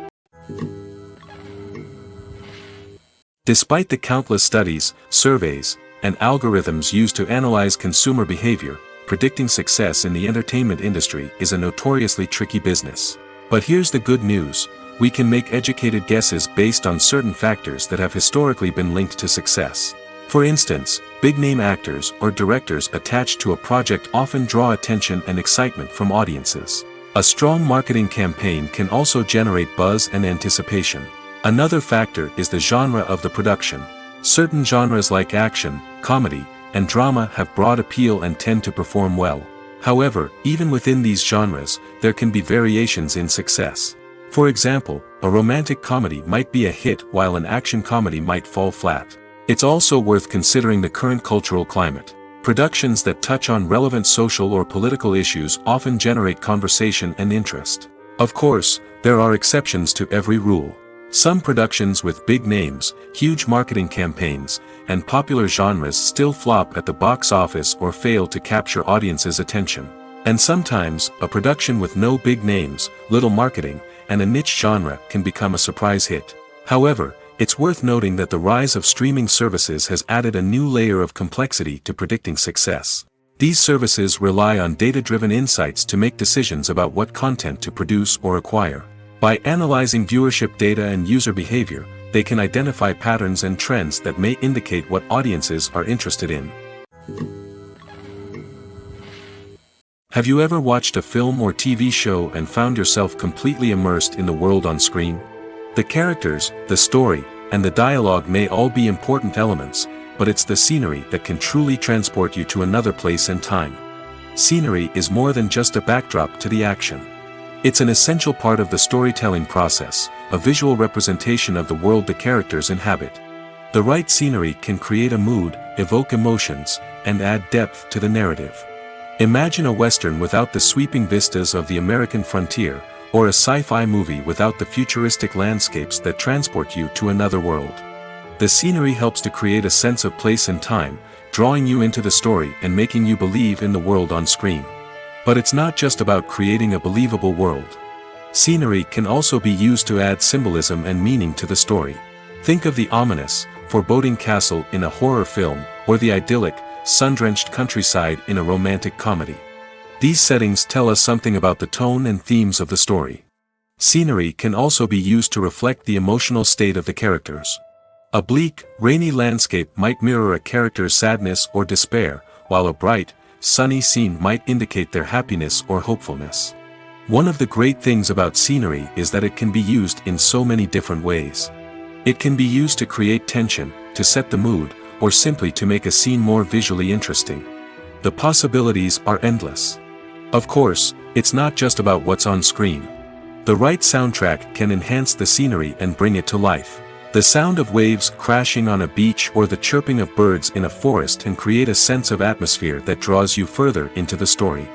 Despite the countless studies, surveys, and algorithms used to analyze consumer behavior, predicting success in the entertainment industry is a notoriously tricky business. But here's the good news: we can make educated guesses based on certain factors that have historically been linked to success. For instance, big-name actors or directors attached to a project often draw attention and excitement from audiences. A strong marketing campaign can also generate buzz and anticipation. Another factor is the genre of the production. Certain genres like action, comedy, and drama have broad appeal and tend to perform well. However, even within these genres, there can be variations in success. For example, a romantic comedy might be a hit while an action comedy might fall flat. It's also worth considering the current cultural climate. Productions that touch on relevant social or political issues often generate conversation and interest. Of course, there are exceptions to every rule. Some productions with big names, huge marketing campaigns, and popular genres still flop at the box office or fail to capture audiences' attention. And sometimes, a production with no big names, little marketing, and a niche genre can become a surprise hit. However, it's worth noting that the rise of streaming services has added a new layer of complexity to predicting success. These services rely on data-driven insights to make decisions about what content to produce or acquire. By analyzing viewership data and user behavior, they can identify patterns and trends that may indicate what audiences are interested in. Have you ever watched a film or TV show and found yourself completely immersed in the world on screen? The characters, the story, and the dialogue may all be important elements, but it's the scenery that can truly transport you to another place and time. Scenery is more than just a backdrop to the action. It's an essential part of the storytelling process, a visual representation of the world the characters inhabit. The right scenery can create a mood, evoke emotions, and add depth to the narrative. Imagine a Western without the sweeping vistas of the American frontier, or a sci-fi movie without the futuristic landscapes that transport you to another world. The scenery helps to create a sense of place and time, drawing you into the story and making you believe in the world on screen. But it's not just about creating a believable world. Scenery can also be used to add symbolism and meaning to the story. Think of the ominous, foreboding castle in a horror film, or the idyllic, sun-drenched countryside in a romantic comedy. These settings tell us something about the tone and themes of the story. Scenery can also be used to reflect the emotional state of the characters. A bleak, rainy landscape might mirror a character's sadness or despair, while a bright, sunny scene might indicate their happiness or hopefulness. One of the great things about scenery is that it can be used in so many different ways. It can be used to create tension, to set the mood, or simply to make a scene more visually interesting. The possibilities are endless. Of course, it's not just about what's on screen. The right soundtrack can enhance the scenery and bring it to life. The sound of waves crashing on a beach or the chirping of birds in a forest can create a sense of atmosphere that draws you further into the story.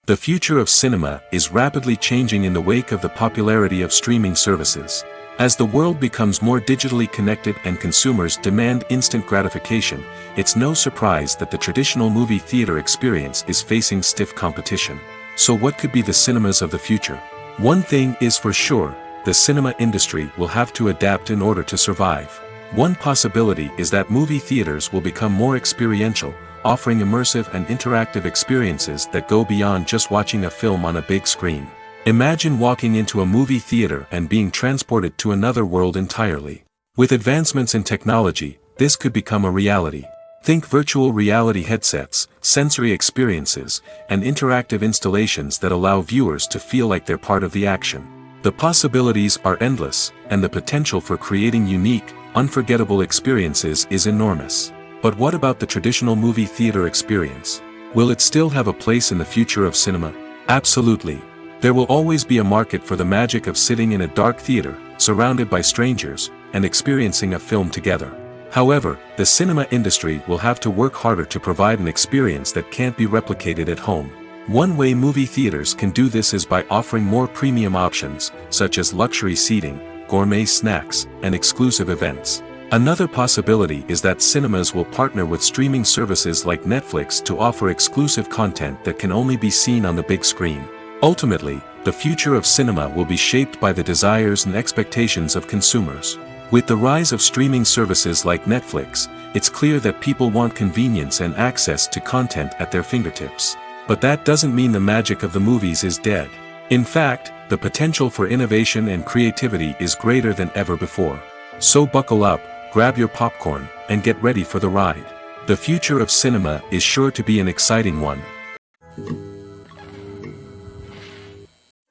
The future of cinema is rapidly changing in the wake of the popularity of streaming services. As the world becomes more digitally connected and consumers demand instant gratification, it's no surprise that the traditional movie theater experience is facing stiff competition. So what could be the cinemas of the future? One thing is for sure, the cinema industry will have to adapt in order to survive. One possibility is that movie theaters will become more experiential, offering immersive and interactive experiences that go beyond just watching a film on a big screen. Imagine walking into a movie theater and being transported to another world entirely. With advancements in technology, this could become a reality. Think virtual reality headsets, sensory experiences, and interactive installations that allow viewers to feel like they're part of the action. The possibilities are endless, and the potential for creating unique, unforgettable experiences is enormous. But what about the traditional movie theater experience? Will it still have a place in the future of cinema? Absolutely. There will always be a market for the magic of sitting in a dark theater, surrounded by strangers, and experiencing a film together. However, the cinema industry will have to work harder to provide an experience that can't be replicated at home. One way movie theaters can do this is by offering more premium options, such as luxury seating, gourmet snacks, and exclusive events. Another possibility is that cinemas will partner with streaming services like Netflix to offer exclusive content that can only be seen on the big screen. Ultimately, the future of cinema will be shaped by the desires and expectations of consumers. With the rise of streaming services like Netflix, it's clear that people want convenience and access to content at their fingertips. But that doesn't mean the magic of the movies is dead. In fact, the potential for innovation and creativity is greater than ever before. So buckle up, grab your popcorn, and get ready for the ride. The future of cinema is sure to be an exciting one.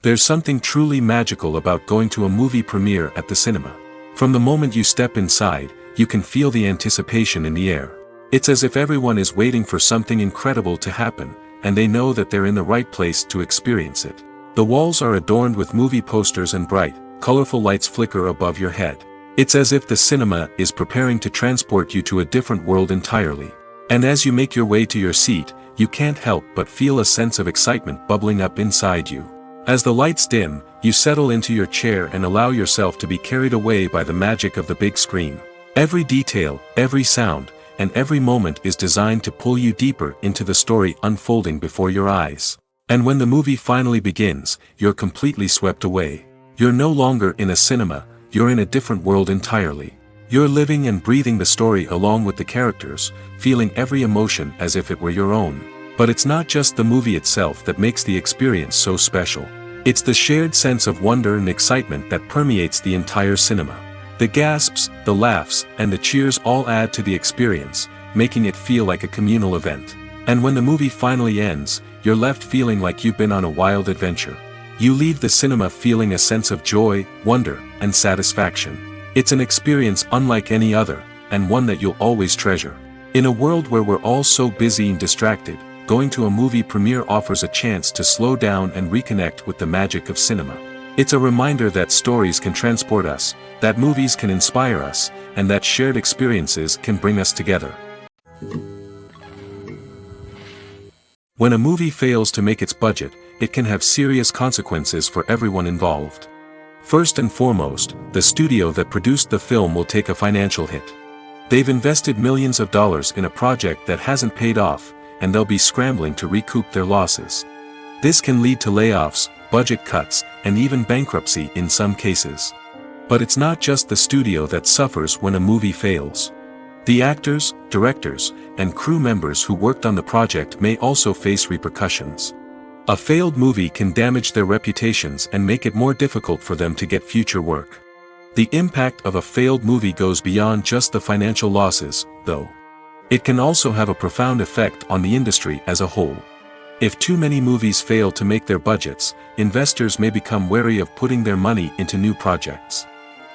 There's something truly magical about going to a movie premiere at the cinema. From the moment you step inside, you can feel the anticipation in the air. It's as if everyone is waiting for something incredible to happen, and they know that they're in the right place to experience it. The walls are adorned with movie posters and bright, colorful lights flicker above your head. It's as if the cinema is preparing to transport you to a different world entirely. And as you make your way to your seat, you can't help but feel a sense of excitement bubbling up inside you. As the lights dim, you settle into your chair and allow yourself to be carried away by the magic of the big screen. Every detail, every sound, and every moment is designed to pull you deeper into the story unfolding before your eyes. And when the movie finally begins, you're completely swept away. You're no longer in a cinema, you're in a different world entirely. You're living and breathing the story along with the characters, feeling every emotion as if it were your own. But it's not just the movie itself that makes the experience so special. It's the shared sense of wonder and excitement that permeates the entire cinema. The gasps, the laughs, and the cheers all add to the experience, making it feel like a communal event. And when the movie finally ends, you're left feeling like you've been on a wild adventure. You leave the cinema feeling a sense of joy, wonder, and satisfaction. It's an experience unlike any other, and one that you'll always treasure. In a world where we're all so busy and distracted, going to a movie premiere offers a chance to slow down and reconnect with the magic of cinema. It's a reminder that stories can transport us, that movies can inspire us, and that shared experiences can bring us together. When a movie fails to make its budget, it can have serious consequences for everyone involved. First and foremost, the studio that produced the film will take a financial hit. They've invested millions of dollars in a project that hasn't paid off, and they'll be scrambling to recoup their losses. This can lead to layoffs, budget cuts, and even bankruptcy in some cases. But it's not just the studio that suffers when a movie fails. The actors, directors, and crew members who worked on the project may also face repercussions. A failed movie can damage their reputations and make it more difficult for them to get future work. The impact of a failed movie goes beyond just the financial losses, though. It can also have a profound effect on the industry as a whole. If too many movies fail to make their budgets, investors may become wary of putting their money into new projects.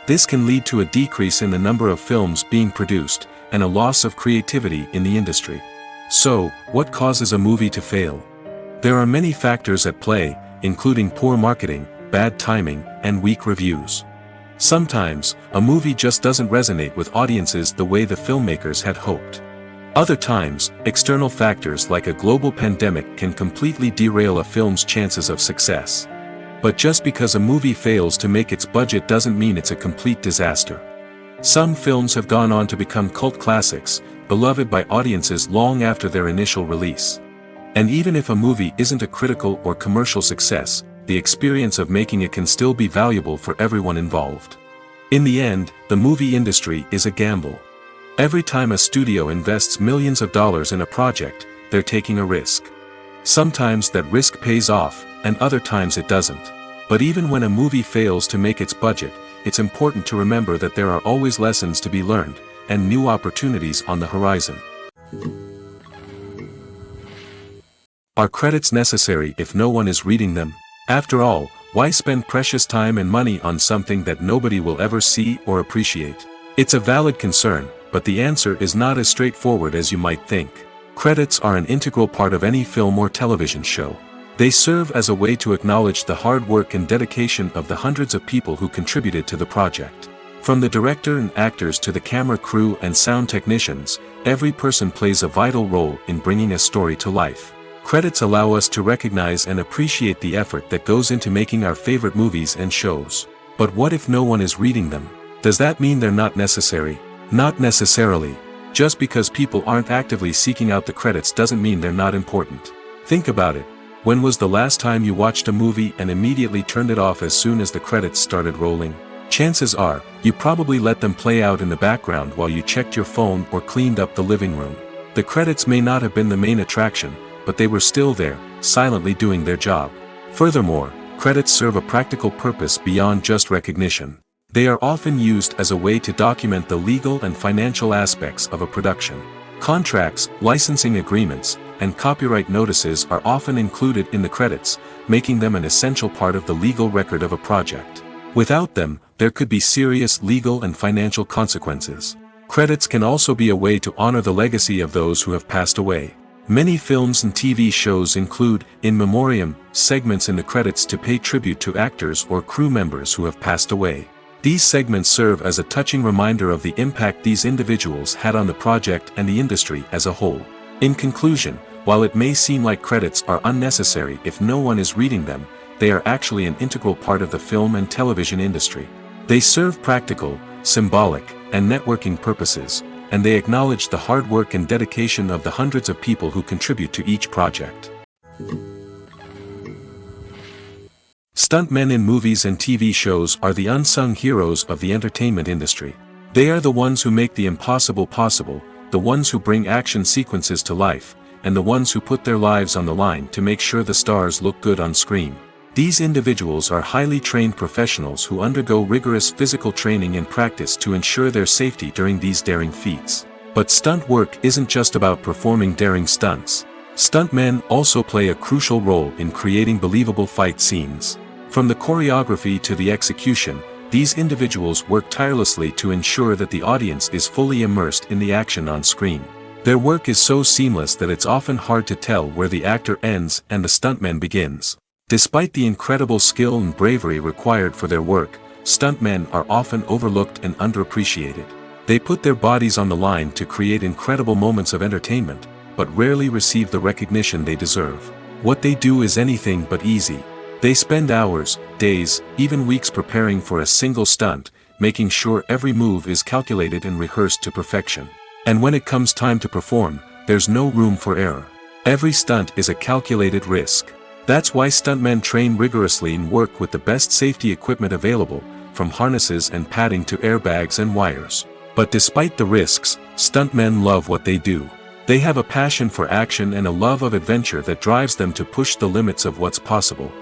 This can lead to a decrease in the number of films being produced, and a loss of creativity in the industry. So, what causes a movie to fail? There are many factors at play, including poor marketing, bad timing, and weak reviews. Sometimes, a movie just doesn't resonate with audiences the way the filmmakers had hoped. Other times, external factors like a global pandemic can completely derail a film's chances of success. But just because a movie fails to make its budget doesn't mean it's a complete disaster. Some films have gone on to become cult classics, beloved by audiences long after their initial release. And even if a movie isn't a critical or commercial success, the experience of making it can still be valuable for everyone involved. In the end, the movie industry is a gamble. Every time a studio invests millions of dollars in a project, they're taking a risk. Sometimes that risk pays off, and other times it doesn't. But even when a movie fails to make its budget, it's important to remember that there are always lessons to be learned, and new opportunities on the horizon. Are credits necessary if no one is reading them? After all, why spend precious time and money on something that nobody will ever see or appreciate? It's a valid concern, but the answer is not as straightforward as you might think. Credits are an integral part of any film or television show. They serve as a way to acknowledge the hard work and dedication of the hundreds of people who contributed to the project. From the director and actors to the camera crew and sound technicians, every person plays a vital role in bringing a story to life. Credits allow us to recognize and appreciate the effort that goes into making our favorite movies and shows. But what if no one is reading them? Does that mean they're not necessary? Not necessarily. Just because people aren't actively seeking out the credits doesn't mean they're not important. Think about it. When was the last time you watched a movie and immediately turned it off as soon as the credits started rolling? Chances are, you probably let them play out in the background while you checked your phone or cleaned up the living room. The credits may not have been the main attraction, but they were still there, silently doing their job. Furthermore, credits serve a practical purpose beyond just recognition. They are often used as a way to document the legal and financial aspects of a production. Contracts, licensing agreements, and copyright notices are often included in the credits, making them an essential part of the legal record of a project. Without them, there could be serious legal and financial consequences. Credits can also be a way to honor the legacy of those who have passed away. Many films and TV shows include in memoriam segments in the credits to pay tribute to actors or crew members who have passed away. These segments serve as a touching reminder of the impact these individuals had on the project and the industry as a whole. In conclusion, while it may seem like credits are unnecessary if no one is reading them, they are actually an integral part of the film and television industry. They serve practical, symbolic, and networking purposes, and they acknowledge the hard work and dedication of the hundreds of people who contribute to each project. Stuntmen in movies and TV shows are the unsung heroes of the entertainment industry. They are the ones who make the impossible possible, the ones who bring action sequences to life, and the ones who put their lives on the line to make sure the stars look good on screen. These individuals are highly trained professionals who undergo rigorous physical training and practice to ensure their safety during these daring feats. But stunt work isn't just about performing daring stunts. Stuntmen also play a crucial role in creating believable fight scenes. From the choreography to the execution, these individuals work tirelessly to ensure that the audience is fully immersed in the action on screen. Their work is so seamless that it's often hard to tell where the actor ends and the stuntman begins. Despite the incredible skill and bravery required for their work, stuntmen are often overlooked and underappreciated. They put their bodies on the line to create incredible moments of entertainment, but rarely receive the recognition they deserve. What they do is anything but easy. They spend hours, days, even weeks preparing for a single stunt, making sure every move is calculated and rehearsed to perfection. And when it comes time to perform, there's no room for error. Every stunt is a calculated risk. That's why stuntmen train rigorously and work with the best safety equipment available, from harnesses and padding to airbags and wires. But despite the risks, stuntmen love what they do. They have a passion for action and a love of adventure that drives them to push the limits of what's possible.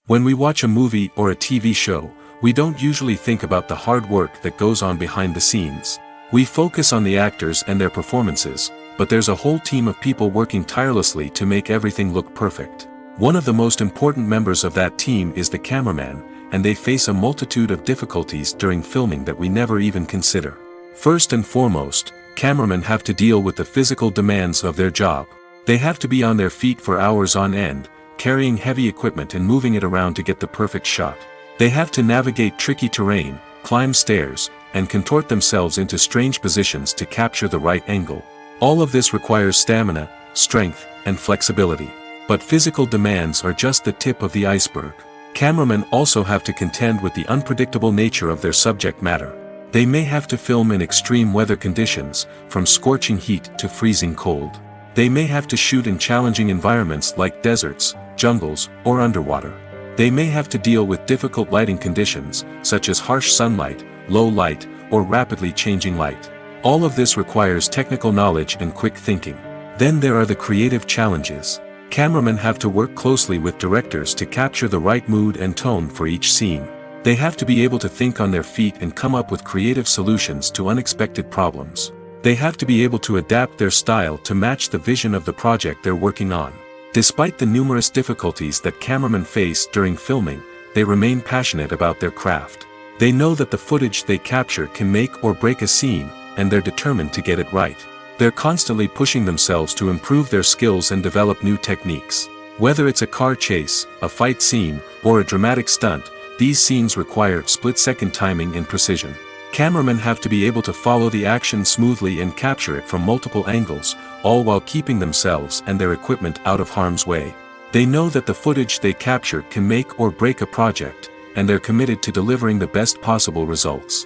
When we watch a movie or a TV show, we don't usually think about the hard work that goes on behind the scenes. We focus on the actors and their performances, but there's a whole team of people working tirelessly to make everything look perfect. One of the most important members of that team is the cameraman, and they face a multitude of difficulties during filming that we never even consider. First and foremost, cameramen have to deal with the physical demands of their job. They have to be on their feet for hours on end, carrying heavy equipment and moving it around to get the perfect shot. They have to navigate tricky terrain, climb stairs, and contort themselves into strange positions to capture the right angle. All of this requires stamina, strength, and flexibility. But physical demands are just the tip of the iceberg. Cameramen also have to contend with the unpredictable nature of their subject matter. They may have to film in extreme weather conditions, from scorching heat to freezing cold. They may have to shoot in challenging environments like deserts, jungles, or underwater. They may have to deal with difficult lighting conditions, such as harsh sunlight, low light, or rapidly changing light. All of this requires technical knowledge and quick thinking. Then there are the creative challenges. Cameramen have to work closely with directors to capture the right mood and tone for each scene. They have to be able to think on their feet and come up with creative solutions to unexpected problems. They have to be able to adapt their style to match the vision of the project they're working on. Despite the numerous difficulties that cameramen face during filming, they remain passionate about their craft. They know that the footage they capture can make or break a scene, and they're determined to get it right. They're constantly pushing themselves to improve their skills and develop new techniques. Whether it's a car chase, a fight scene, or a dramatic stunt, these scenes require split-second timing and precision. Cameramen have to be able to follow the action smoothly and capture it from multiple angles, all while keeping themselves and their equipment out of harm's way. They know that the footage they capture can make or break a project, and they're committed to delivering the best possible results.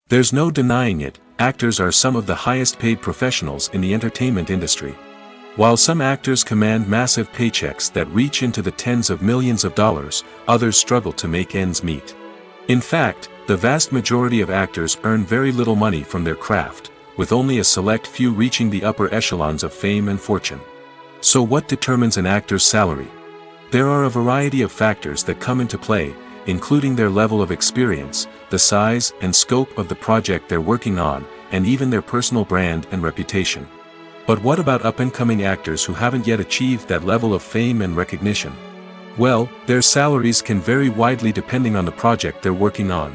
There's no denying it, actors are some of the highest paid professionals in the entertainment industry. While some actors command massive paychecks that reach into the tens of millions of dollars, others struggle to make ends meet. In fact, the vast majority of actors earn very little money from their craft, with only a select few reaching the upper echelons of fame and fortune. So what determines an actor's salary? There are a variety of factors that come into play, including their level of experience, the size and scope of the project they're working on, and even their personal brand and reputation. But what about up-and-coming actors who haven't yet achieved that level of fame and recognition? Well, their salaries can vary widely depending on the project they're working on.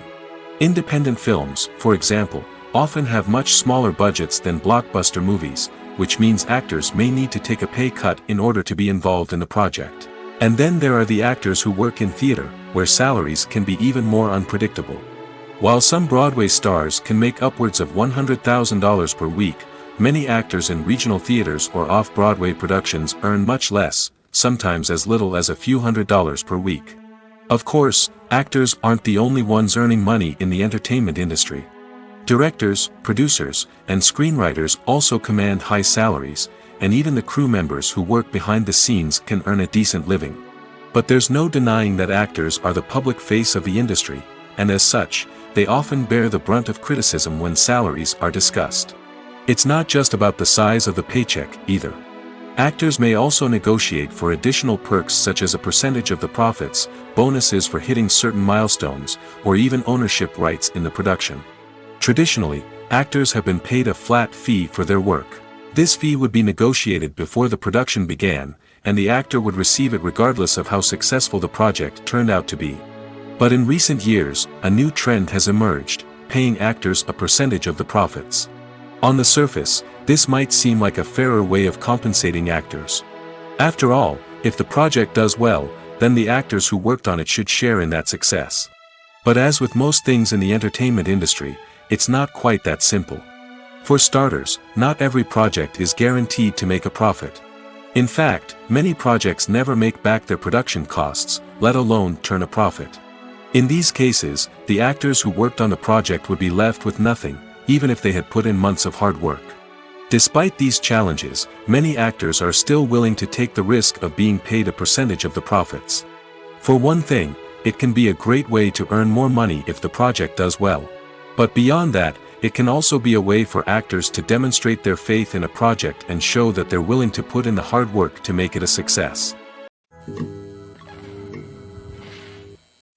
Independent films, for example, often have much smaller budgets than blockbuster movies, which means actors may need to take a pay cut in order to be involved in the project. And then there are the actors who work in theater, where salaries can be even more unpredictable. While some Broadway stars can make upwards of $100,000 per week, many actors in regional theaters or off-Broadway productions earn much less, sometimes as little as a few $100s per week. Of course, actors aren't the only ones earning money in the entertainment industry. Directors, producers, and screenwriters also command high salaries, and even the crew members who work behind the scenes can earn a decent living. But there's no denying that actors are the public face of the industry, and as such, they often bear the brunt of criticism when salaries are discussed. It's not just about the size of the paycheck, either. Actors may also negotiate for additional perks such as a percentage of the profits, bonuses for hitting certain milestones, or even ownership rights in the production. Traditionally, actors have been paid a flat fee for their work. This fee would be negotiated before the production began, and the actor would receive it regardless of how successful the project turned out to be. But in recent years, a new trend has emerged, paying actors a percentage of the profits. On the surface, this might seem like a fairer way of compensating actors. After all, if the project does well, then the actors who worked on it should share in that success. But as with most things in the entertainment industry, it's not quite that simple. For starters, not every project is guaranteed to make a profit. In fact, many projects never make back their production costs, let alone turn a profit. In these cases, the actors who worked on the project would be left with nothing, even if they had put in months of hard work. Despite these challenges, many actors are still willing to take the risk of being paid a percentage of the profits. For one thing, it can be a great way to earn more money if the project does well. But beyond that, it can also be a way for actors to demonstrate their faith in a project and show that they're willing to put in the hard work to make it a success.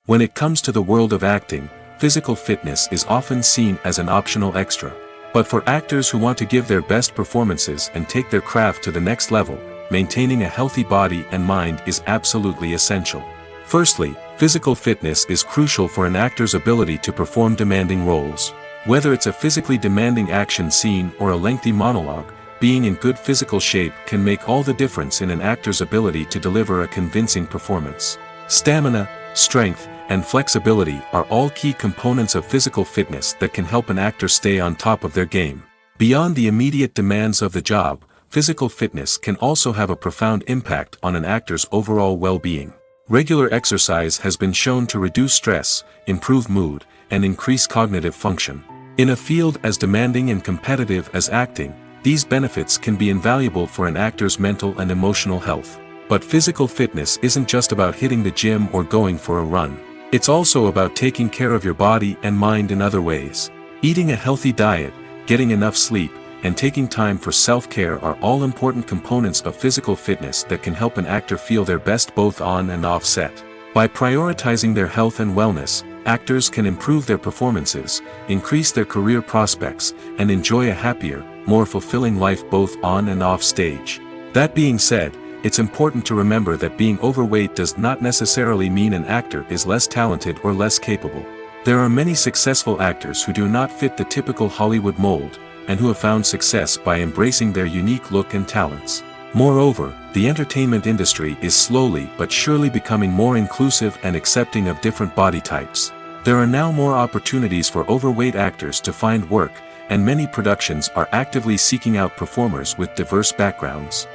When it comes to the world of acting, physical fitness is often seen as an optional extra. But for actors who want to give their best performances and take their craft to the next level, maintaining a healthy body and mind is absolutely essential. Firstly, physical fitness is crucial for an actor's ability to perform demanding roles. Whether it's a physically demanding action scene or a lengthy monologue, being in good physical shape can make all the difference in an actor's ability to deliver a convincing performance. Stamina, strength, and flexibility are all key components of physical fitness that can help an actor stay on top of their game. Beyond the immediate demands of the job, physical fitness can also have a profound impact on an actor's overall well-being. Regular exercise has been shown to reduce stress, improve mood, and increase cognitive function. In a field as demanding and competitive as acting, these benefits can be invaluable for an actor's mental and emotional health. But physical fitness isn't just about hitting the gym or going for a run. It's also about taking care of your body and mind in other ways. Eating a healthy diet, getting enough sleep, and taking time for self-care are all important components of physical fitness that can help an actor feel their best both on and off set. By prioritizing their health and wellness, actors can improve their performances, increase their career prospects, and enjoy a happier, more fulfilling life both on and off stage. That being said, it's important to remember that being overweight does not necessarily mean an actor is less talented or less capable. There are many successful actors who do not fit the typical Hollywood mold, and who have found success by embracing their unique look and talents. Moreover, the entertainment industry is slowly but surely becoming more inclusive and accepting of different body types. There are now more opportunities for overweight actors to find work, and many productions are actively seeking out performers with diverse backgrounds.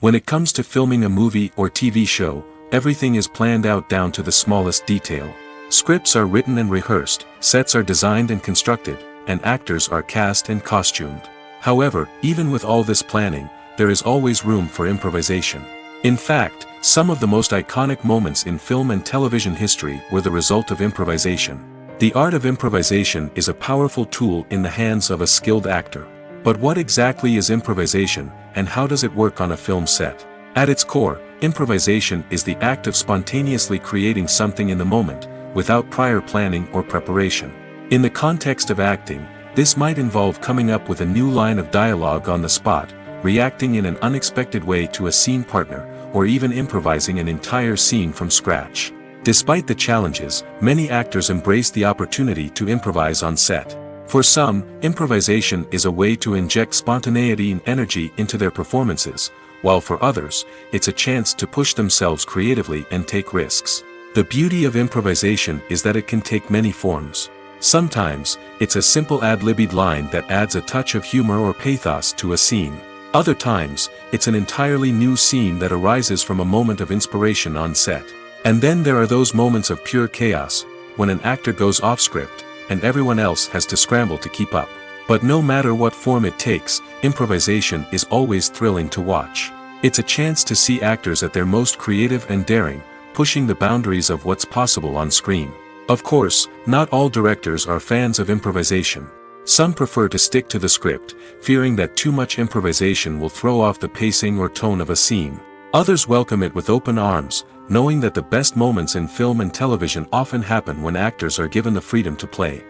When it comes to filming a movie or TV show, everything is planned out down to the smallest detail. Scripts are written and rehearsed, sets are designed and constructed, and actors are cast and costumed. However, even with all this planning, there is always room for improvisation. In fact, some of the most iconic moments in film and television history were the result of improvisation. The art of improvisation is a powerful tool in the hands of a skilled actor. But what exactly is improvisation, and how does it work on a film set? At its core, improvisation is the act of spontaneously creating something in the moment, without prior planning or preparation. In the context of acting, this might involve coming up with a new line of dialogue on the spot, reacting in an unexpected way to a scene partner, or even improvising an entire scene from scratch. Despite the challenges, many actors embrace the opportunity to improvise on set. For some, improvisation is a way to inject spontaneity and energy into their performances, while for others, it's a chance to push themselves creatively and take risks. The beauty of improvisation is that it can take many forms. Sometimes, it's a simple ad-libbed line that adds a touch of humor or pathos to a scene. Other times, it's an entirely new scene that arises from a moment of inspiration on set. And then there are those moments of pure chaos, when an actor goes off script, and everyone else has to scramble to keep up. But no matter what form it takes, improvisation is always thrilling to watch. It's a chance to see actors at their most creative and daring, pushing the boundaries of what's possible on screen. Of course, not all directors are fans of improvisation. Some prefer to stick to the script, fearing that too much improvisation will throw off the pacing or tone of a scene. Others welcome it with open arms, knowing that the best moments in film and television often happen when actors are given the freedom to play.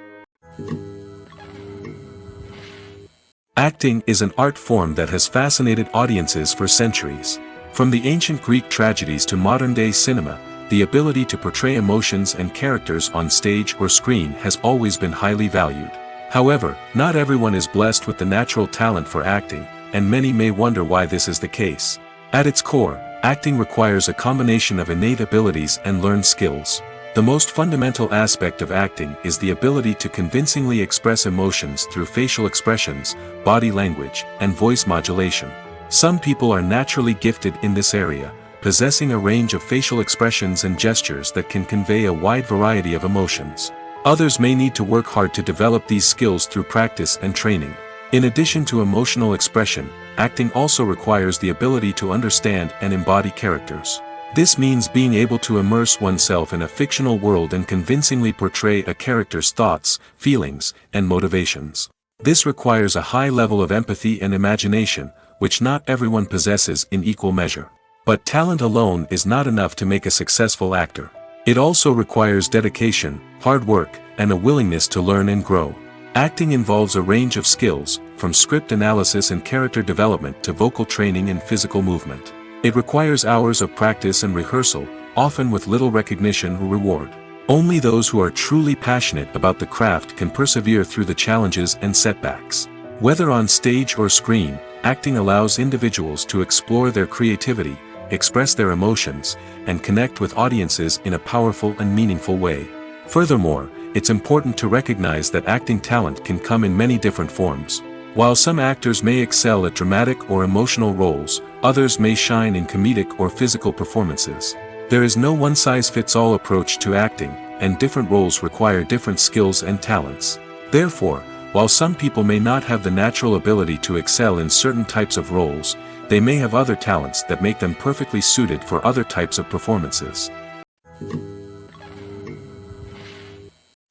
Acting is an art form that has fascinated audiences for centuries. From the ancient Greek tragedies to modern-day cinema, the ability to portray emotions and characters on stage or screen has always been highly valued. However, not everyone is blessed with the natural talent for acting, and many may wonder why this is the case. At its core, acting requires a combination of innate abilities and learned skills. The most fundamental aspect of acting is the ability to convincingly express emotions through facial expressions, body language, and voice modulation. Some people are naturally gifted in this area, possessing a range of facial expressions and gestures that can convey a wide variety of emotions. Others may need to work hard to develop these skills through practice and training. In addition to emotional expression, acting also requires the ability to understand and embody characters. This means being able to immerse oneself in a fictional world and convincingly portray a character's thoughts, feelings, and motivations. This requires a high level of empathy and imagination, which not everyone possesses in equal measure. But talent alone is not enough to make a successful actor. It also requires dedication, hard work, and a willingness to learn and grow. Acting involves a range of skills, from script analysis and character development to vocal training and physical movement. It requires hours of practice and rehearsal, often with little recognition or reward. Only those who are truly passionate about the craft can persevere through the challenges and setbacks. Whether on stage or screen, acting allows individuals to explore their creativity, express their emotions, and connect with audiences in a powerful and meaningful way. Furthermore, it's important to recognize that acting talent can come in many different forms. While some actors may excel at dramatic or emotional roles, others may shine in comedic or physical performances. There is no one-size-fits-all approach to acting, and different roles require different skills and talents. Therefore, while some people may not have the natural ability to excel in certain types of roles, they may have other talents that make them perfectly suited for other types of performances.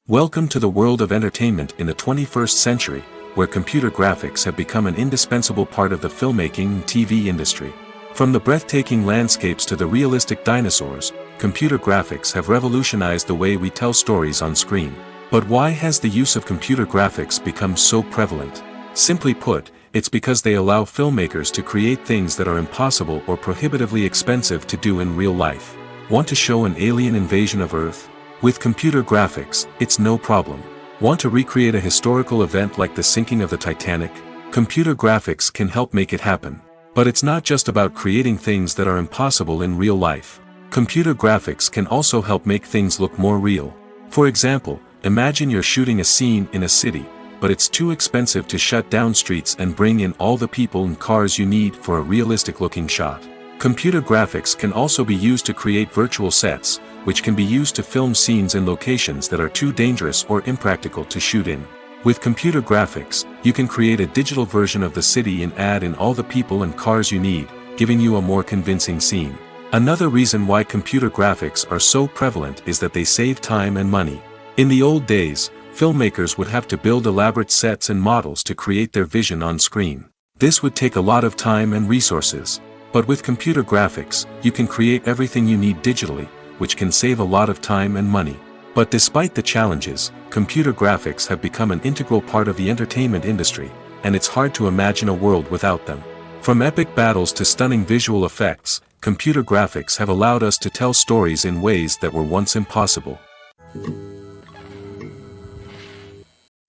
Welcome to the world of entertainment in the 21st century, where computer graphics have become an indispensable part of the filmmaking and TV industry. From the breathtaking landscapes to the realistic dinosaurs, computer graphics have revolutionized the way we tell stories on screen. But why has the use of computer graphics become so prevalent? Simply put, it's because they allow filmmakers to create things that are impossible or prohibitively expensive to do in real life. Want to show an alien invasion of Earth? With computer graphics, it's no problem. Want to recreate a historical event like the sinking of the Titanic? Computer graphics can help make it happen. But it's not just about creating things that are impossible in real life. Computer graphics can also help make things look more real. For example, imagine you're shooting a scene in a city, but it's too expensive to shut down streets and bring in all the people and cars you need for a realistic-looking shot. Computer graphics can also be used to create virtual sets, which can be used to film scenes in locations that are too dangerous or impractical to shoot in. With computer graphics, you can create a digital version of the city and add in all the people and cars you need, giving you a more convincing scene. Another reason why computer graphics are so prevalent is that they save time and money. In the old days, filmmakers would have to build elaborate sets and models to create their vision on screen. This would take a lot of time and resources. But with computer graphics, you can create everything you need digitally, which can save a lot of time and money. But despite the challenges, computer graphics have become an integral part of the entertainment industry, and it's hard to imagine a world without them. From epic battles to stunning visual effects, computer graphics have allowed us to tell stories in ways that were once impossible.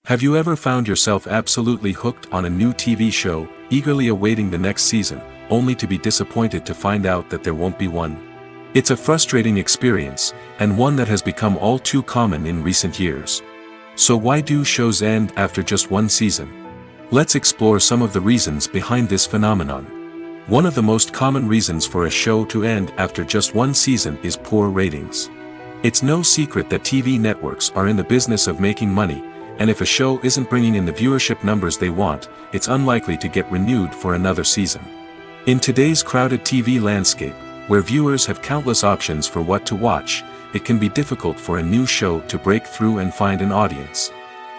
Have you ever found yourself absolutely hooked on a new TV show, eagerly awaiting the next season, only to be disappointed to find out that there won't be one? It's a frustrating experience, and one that has become all too common in recent years. So why do shows end after just one season? Let's explore some of the reasons behind this phenomenon. One of the most common reasons for a show to end after just one season is poor ratings. It's no secret that TV networks are in the business of making money, and if a show isn't bringing in the viewership numbers they want, it's unlikely to get renewed for another season. In today's crowded TV landscape, where viewers have countless options for what to watch, it can be difficult for a new show to break through and find an audience.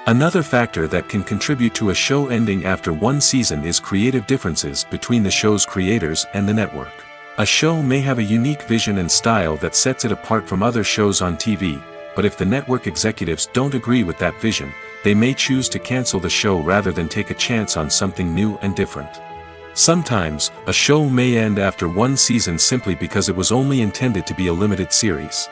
Another factor that can contribute to a show ending after one season is creative differences between the show's creators and the network. A show may have a unique vision and style that sets it apart from other shows on TV, but if the network executives don't agree with that vision, they may choose to cancel the show rather than take a chance on something new and different. Sometimes, a show may end after one season simply because it was only intended to be a limited series.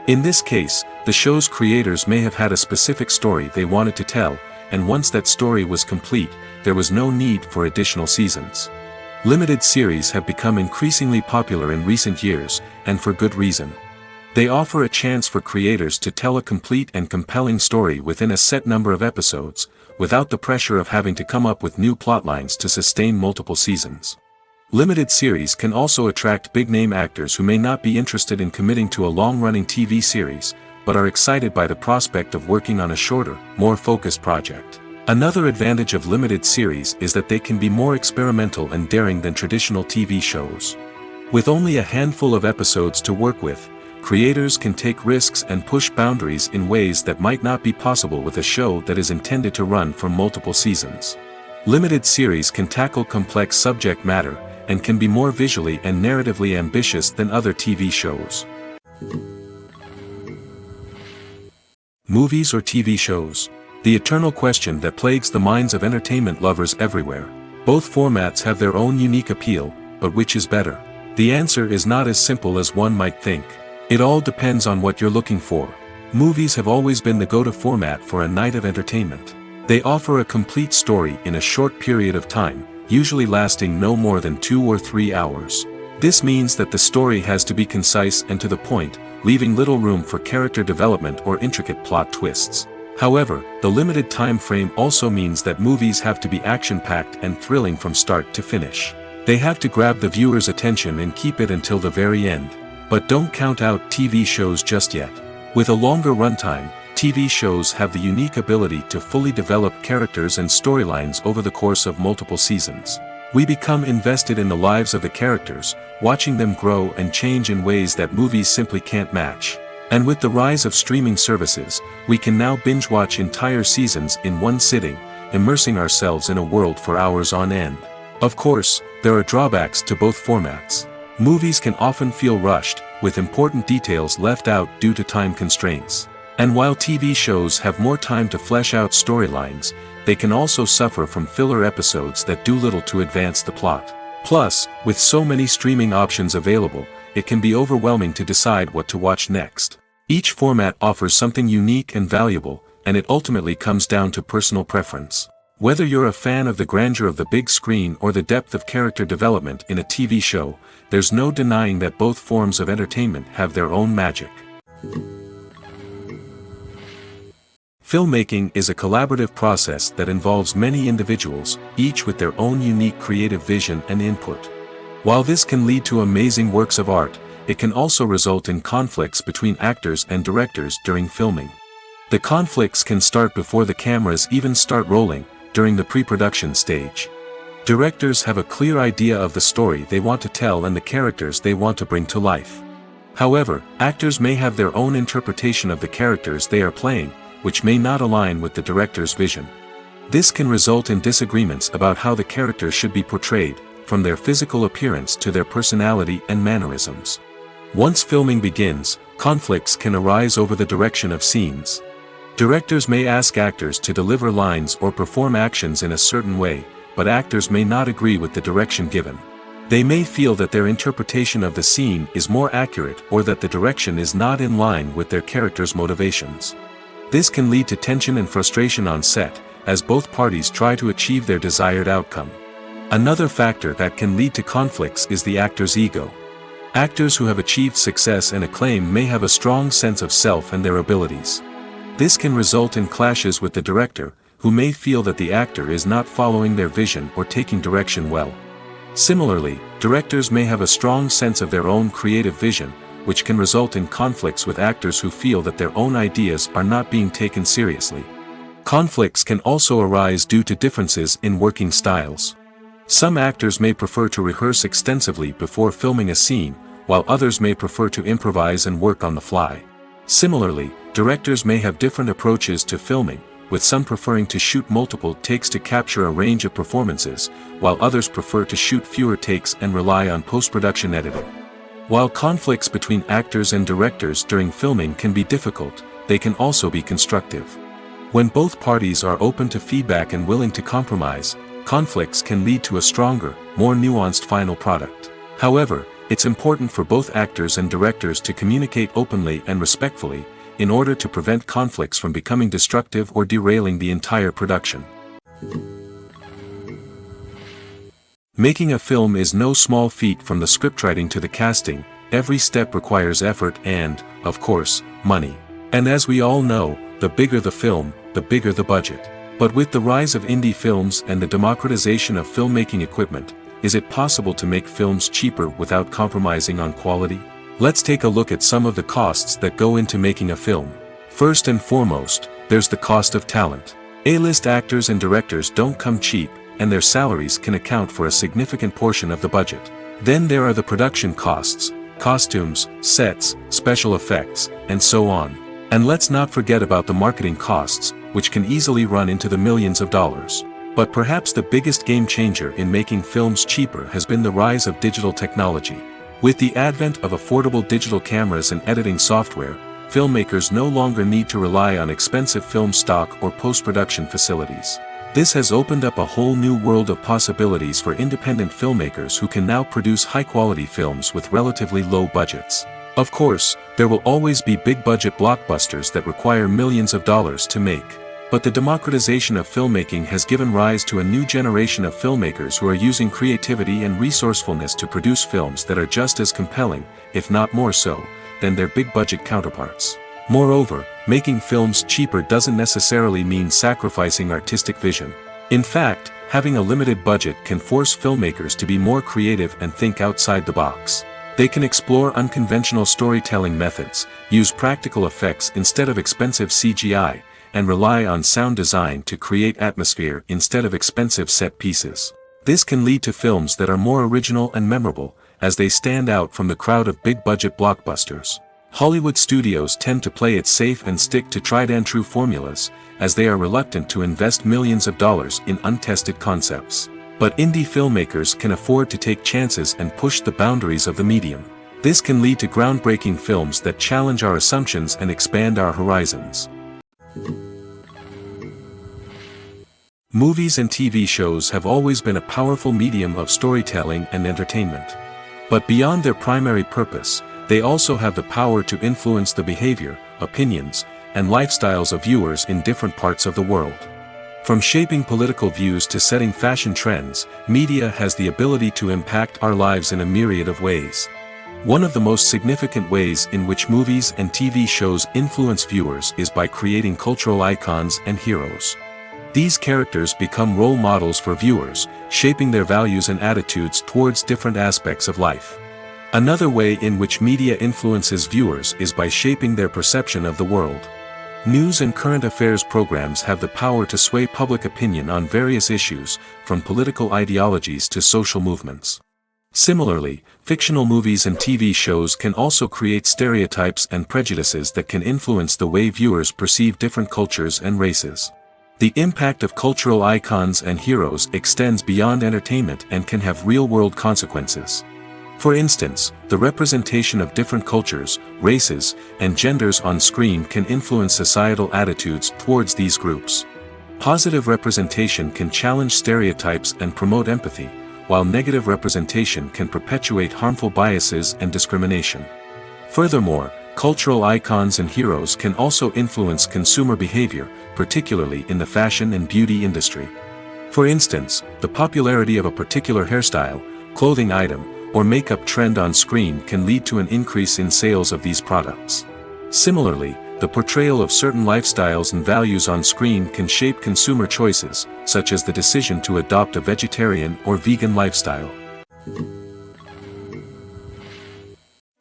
In this case, the show's creators may have had a specific story they wanted to tell, and once that story was complete, there was no need for additional seasons. Limited series have become increasingly popular in recent years, and for good reason. They offer a chance for creators to tell a complete and compelling story within a set number of episodes, without the pressure of having to come up with new plotlines to sustain multiple seasons. Limited series can also attract big-name actors who may not be interested in committing to a long-running TV series, but are excited by the prospect of working on a shorter, more focused project. Another advantage of limited series is that they can be more experimental and daring than traditional TV shows. With only a handful of episodes to work with, creators can take risks and push boundaries in ways that might not be possible with a show that is intended to run for multiple seasons. Limited series can tackle complex subject matter, and can be more visually and narratively ambitious than other TV shows. Movies or TV shows? The eternal question that plagues the minds of entertainment lovers everywhere. Both formats have their own unique appeal, but which is better? The answer is not as simple as one might think. It all depends on what you're looking for. Movies have always been the go-to format for a night of entertainment. They offer a complete story in a short period of time, usually lasting no more than 2 or 3 hours. This means that the story has to be concise and to the point, leaving little room for character development or intricate plot twists. However, the limited time frame also means that movies have to be action-packed and thrilling from start to finish. They have to grab the viewer's attention and keep it until the very end. But don't count out TV shows just yet. With a longer runtime, TV shows have the unique ability to fully develop characters and storylines over the course of multiple seasons. We become invested in the lives of the characters, watching them grow and change in ways that movies simply can't match. And with the rise of streaming services, we can now binge-watch entire seasons in one sitting, immersing ourselves in a world for hours on end. Of course, there are drawbacks to both formats. Movies can often feel rushed, with important details left out due to time constraints. And while TV shows have more time to flesh out storylines, they can also suffer from filler episodes that do little to advance the plot. Plus, with so many streaming options available, it can be overwhelming to decide what to watch next. Each format offers something unique and valuable, and it ultimately comes down to personal preference. Whether you're a fan of the grandeur of the big screen or the depth of character development in a TV show, there's no denying that both forms of entertainment have their own magic. Filmmaking is a collaborative process that involves many individuals, each with their own unique creative vision and input. While this can lead to amazing works of art, it can also result in conflicts between actors and directors during filming. The conflicts can start before the cameras even start rolling, during the pre-production stage. Directors have a clear idea of the story they want to tell and the characters they want to bring to life. However, actors may have their own interpretation of the characters they are playing, which may not align with the director's vision. This can result in disagreements about how the characters should be portrayed, from their physical appearance to their personality and mannerisms. Once filming begins, conflicts can arise over the direction of scenes. Directors may ask actors to deliver lines or perform actions in a certain way, but actors may not agree with the direction given. They may feel that their interpretation of the scene is more accurate or that the direction is not in line with their character's motivations. This can lead to tension and frustration on set, as both parties try to achieve their desired outcome. Another factor that can lead to conflicts is the actor's ego. Actors who have achieved success and acclaim may have a strong sense of self and their abilities. This can result in clashes with the director, who may feel that the actor is not following their vision or taking direction well. Similarly, directors may have a strong sense of their own creative vision, which can result in conflicts with actors who feel that their own ideas are not being taken seriously. Conflicts can also arise due to differences in working styles. Some actors may prefer to rehearse extensively before filming a scene, while others may prefer to improvise and work on the fly. Similarly, directors may have different approaches to filming, with some preferring to shoot multiple takes to capture a range of performances, while others prefer to shoot fewer takes and rely on post-production editing. While conflicts between actors and directors during filming can be difficult, they can also be constructive. When both parties are open to feedback and willing to compromise, conflicts can lead to a stronger, more nuanced final product. However, it's important for both actors and directors to communicate openly and respectfully, in order to prevent conflicts from becoming destructive or derailing the entire production. Making a film is no small feat. From the scriptwriting to the casting, every step requires effort and, of course, money. And as we all know, the bigger the film, the bigger the budget. But with the rise of indie films and the democratization of filmmaking equipment, is it possible to make films cheaper without compromising on quality? Let's take a look at some of the costs that go into making a film. First and foremost, there's the cost of talent. A-list actors and directors don't come cheap, and their salaries can account for a significant portion of the budget. Then there are the production costs, costumes, sets, special effects, and so on. And let's not forget about the marketing costs, which can easily run into the millions of dollars. But perhaps the biggest game changer in making films cheaper has been the rise of digital technology. With the advent of affordable digital cameras and editing software, filmmakers no longer need to rely on expensive film stock or post-production facilities. This has opened up a whole new world of possibilities for independent filmmakers who can now produce high-quality films with relatively low budgets. Of course, there will always be big-budget blockbusters that require millions of dollars to make. But the democratization of filmmaking has given rise to a new generation of filmmakers who are using creativity and resourcefulness to produce films that are just as compelling, if not more so, than their big-budget counterparts. Moreover, making films cheaper doesn't necessarily mean sacrificing artistic vision. In fact, having a limited budget can force filmmakers to be more creative and think outside the box. They can explore unconventional storytelling methods, use practical effects instead of expensive CGI, and rely on sound design to create atmosphere instead of expensive set pieces. This can lead to films that are more original and memorable, as they stand out from the crowd of big-budget blockbusters. Hollywood studios tend to play it safe and stick to tried-and-true formulas, as they are reluctant to invest millions of dollars in untested concepts. But indie filmmakers can afford to take chances and push the boundaries of the medium. This can lead to groundbreaking films that challenge our assumptions and expand our horizons. Movies and TV shows have always been a powerful medium of storytelling and entertainment. But beyond their primary purpose, they also have the power to influence the behavior, opinions, and lifestyles of viewers in different parts of the world. From shaping political views to setting fashion trends, media has the ability to impact our lives in a myriad of ways. One of the most significant ways in which movies and TV shows influence viewers is by creating cultural icons and heroes. These characters become role models for viewers, shaping their values and attitudes towards different aspects of life. Another way in which media influences viewers is by shaping their perception of the world. News and current affairs programs have the power to sway public opinion on various issues, from political ideologies to social movements. Similarly, fictional movies and TV shows can also create stereotypes and prejudices that can influence the way viewers perceive different cultures and races. The impact of cultural icons and heroes extends beyond entertainment and can have real-world consequences. For instance, the representation of different cultures, races, and genders on screen can influence societal attitudes towards these groups. Positive representation can challenge stereotypes and promote empathy, while negative representation can perpetuate harmful biases and discrimination. Furthermore, cultural icons and heroes can also influence consumer behavior, particularly in the fashion and beauty industry. For instance, the popularity of a particular hairstyle, clothing item, or makeup trend on screen can lead to an increase in sales of these products. Similarly, the portrayal of certain lifestyles and values on screen can shape consumer choices, such as the decision to adopt a vegetarian or vegan lifestyle.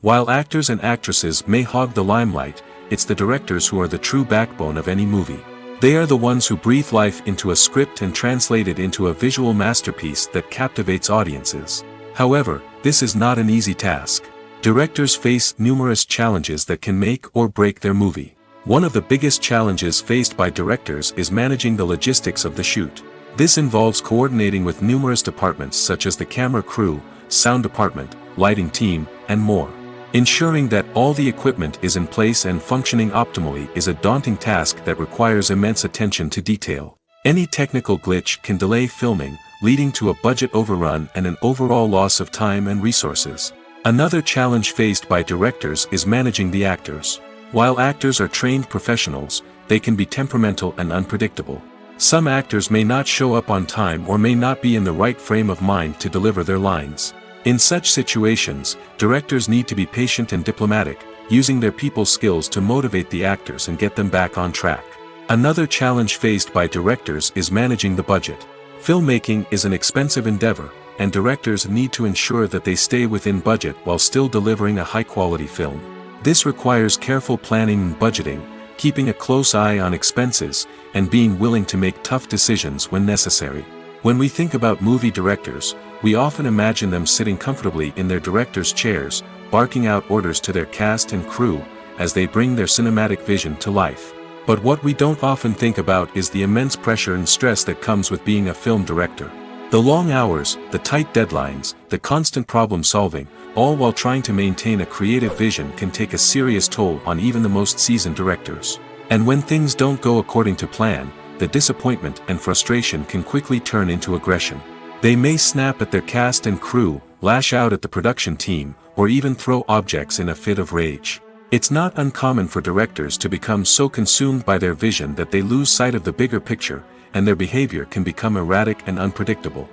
While actors and actresses may hog the limelight, it's the directors who are the true backbone of any movie. They are the ones who breathe life into a script and translate it into a visual masterpiece that captivates audiences. However, this is not an easy task. Directors face numerous challenges that can make or break their movie. One of the biggest challenges faced by directors is managing the logistics of the shoot. This involves coordinating with numerous departments such as the camera crew, sound department, lighting team, and more. Ensuring that all the equipment is in place and functioning optimally is a daunting task that requires immense attention to detail. Any technical glitch can delay filming, leading to a budget overrun and an overall loss of time and resources. Another challenge faced by directors is managing the actors. While actors are trained professionals, they can be temperamental and unpredictable. Some actors may not show up on time or may not be in the right frame of mind to deliver their lines. In such situations, directors need to be patient and diplomatic, using their people skills to motivate the actors and get them back on track. Another challenge faced by directors is managing the budget. Filmmaking is an expensive endeavor, and directors need to ensure that they stay within budget while still delivering a high-quality film. This requires careful planning and budgeting, keeping a close eye on expenses, and being willing to make tough decisions when necessary. When we think about movie directors, we often imagine them sitting comfortably in their director's chairs, barking out orders to their cast and crew, as they bring their cinematic vision to life. But what we don't often think about is the immense pressure and stress that comes with being a film director. The long hours, the tight deadlines, the constant problem solving, all while trying to maintain a creative vision can take a serious toll on even the most seasoned directors. And when things don't go according to plan, the disappointment and frustration can quickly turn into aggression. They may snap at their cast and crew, lash out at the production team, or even throw objects in a fit of rage. It's not uncommon for directors to become so consumed by their vision that they lose sight of the bigger picture, and their behavior can become erratic and unpredictable.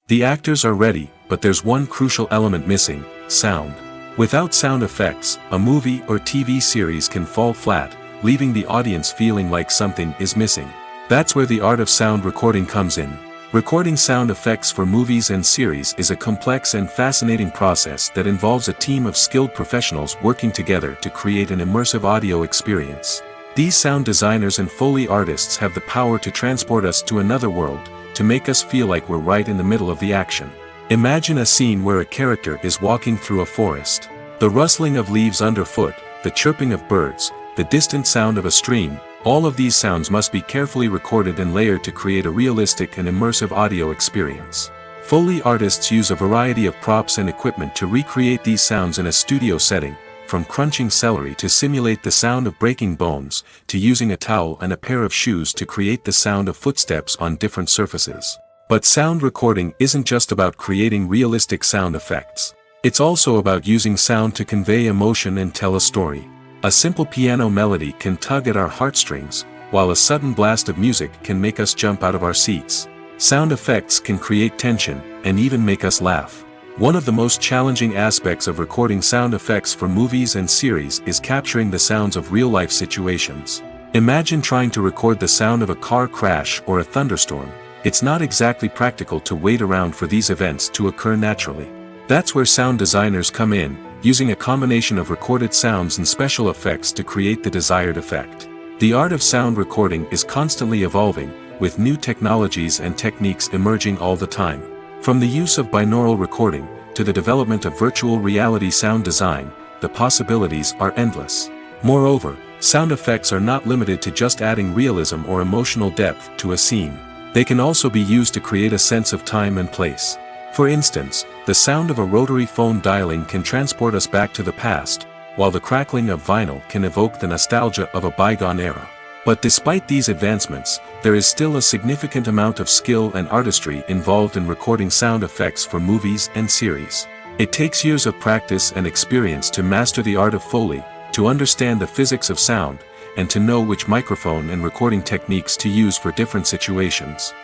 The actors are ready, but there's one crucial element missing: sound. Without sound effects, a movie or TV series can fall flat, leaving the audience feeling like something is missing. That's where the art of sound recording comes in. Recording sound effects for movies and series is a complex and fascinating process that involves a team of skilled professionals working together to create an immersive audio experience. These sound designers and Foley artists have the power to transport us to another world, to make us feel like we're right in the middle of the action. Imagine a scene where a character is walking through a forest. The rustling of leaves underfoot, the chirping of birds, the distant sound of a stream, all of these sounds must be carefully recorded and layered to create a realistic and immersive audio experience. Foley artists use a variety of props and equipment to recreate these sounds in a studio setting, from crunching celery to simulate the sound of breaking bones, to using a towel and a pair of shoes to create the sound of footsteps on different surfaces. But sound recording isn't just about creating realistic sound effects. It's also about using sound to convey emotion and tell a story. A simple piano melody can tug at our heartstrings, while a sudden blast of music can make us jump out of our seats. Sound effects can create tension, and even make us laugh. One of the most challenging aspects of recording sound effects for movies and series is capturing the sounds of real-life situations. Imagine trying to record the sound of a car crash or a thunderstorm. It's not exactly practical to wait around for these events to occur naturally. That's where sound designers come in, using a combination of recorded sounds and special effects to create the desired effect. The art of sound recording is constantly evolving, with new technologies and techniques emerging all the time. From the use of binaural recording, to the development of virtual reality sound design, the possibilities are endless. Moreover, sound effects are not limited to just adding realism or emotional depth to a scene. They can also be used to create a sense of time and place. For instance, the sound of a rotary phone dialing can transport us back to the past, while the crackling of vinyl can evoke the nostalgia of a bygone era. But despite these advancements, there is still a significant amount of skill and artistry involved in recording sound effects for movies and series. It takes years of practice and experience to master the art of Foley, to understand the physics of sound, and to know which microphone and recording techniques to use for different situations.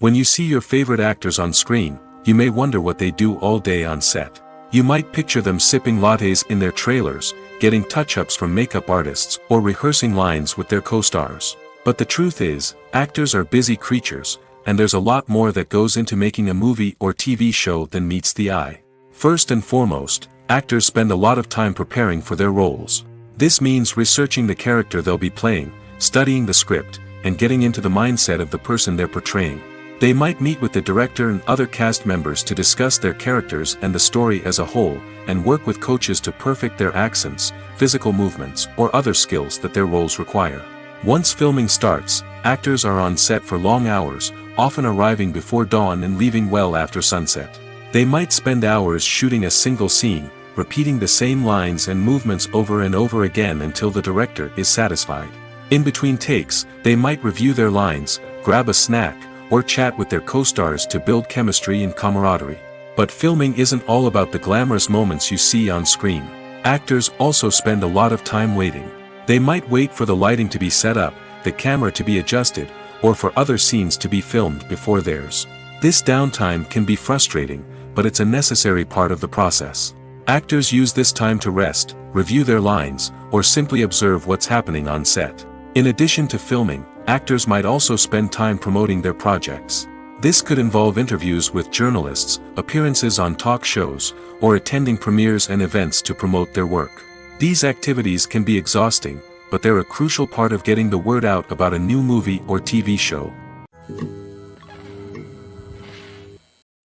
When you see your favorite actors on screen, you may wonder what they do all day on set. You might picture them sipping lattes in their trailers, getting touch-ups from makeup artists, or rehearsing lines with their co-stars. But the truth is, actors are busy creatures, and there's a lot more that goes into making a movie or TV show than meets the eye. First and foremost, actors spend a lot of time preparing for their roles. This means researching the character they'll be playing, studying the script, and getting into the mindset of the person they're portraying. They might meet with the director and other cast members to discuss their characters and the story as a whole, and work with coaches to perfect their accents, physical movements, or other skills that their roles require. Once filming starts, actors are on set for long hours, often arriving before dawn and leaving well after sunset. They might spend hours shooting a single scene, repeating the same lines and movements over and over again until the director is satisfied. In between takes, they might review their lines, grab a snack, or chat with their co-stars to build chemistry and camaraderie. But filming isn't all about the glamorous moments you see on screen. Actors also spend a lot of time waiting. They might wait for the lighting to be set up, the camera to be adjusted, or for other scenes to be filmed before theirs. This downtime can be frustrating, but it's a necessary part of the process. Actors use this time to rest, review their lines, or simply observe what's happening on set. In addition to filming, actors might also spend time promoting their projects. This could involve interviews with journalists, appearances on talk shows, or attending premieres and events to promote their work. These activities can be exhausting, but they're a crucial part of getting the word out about a new movie or TV show.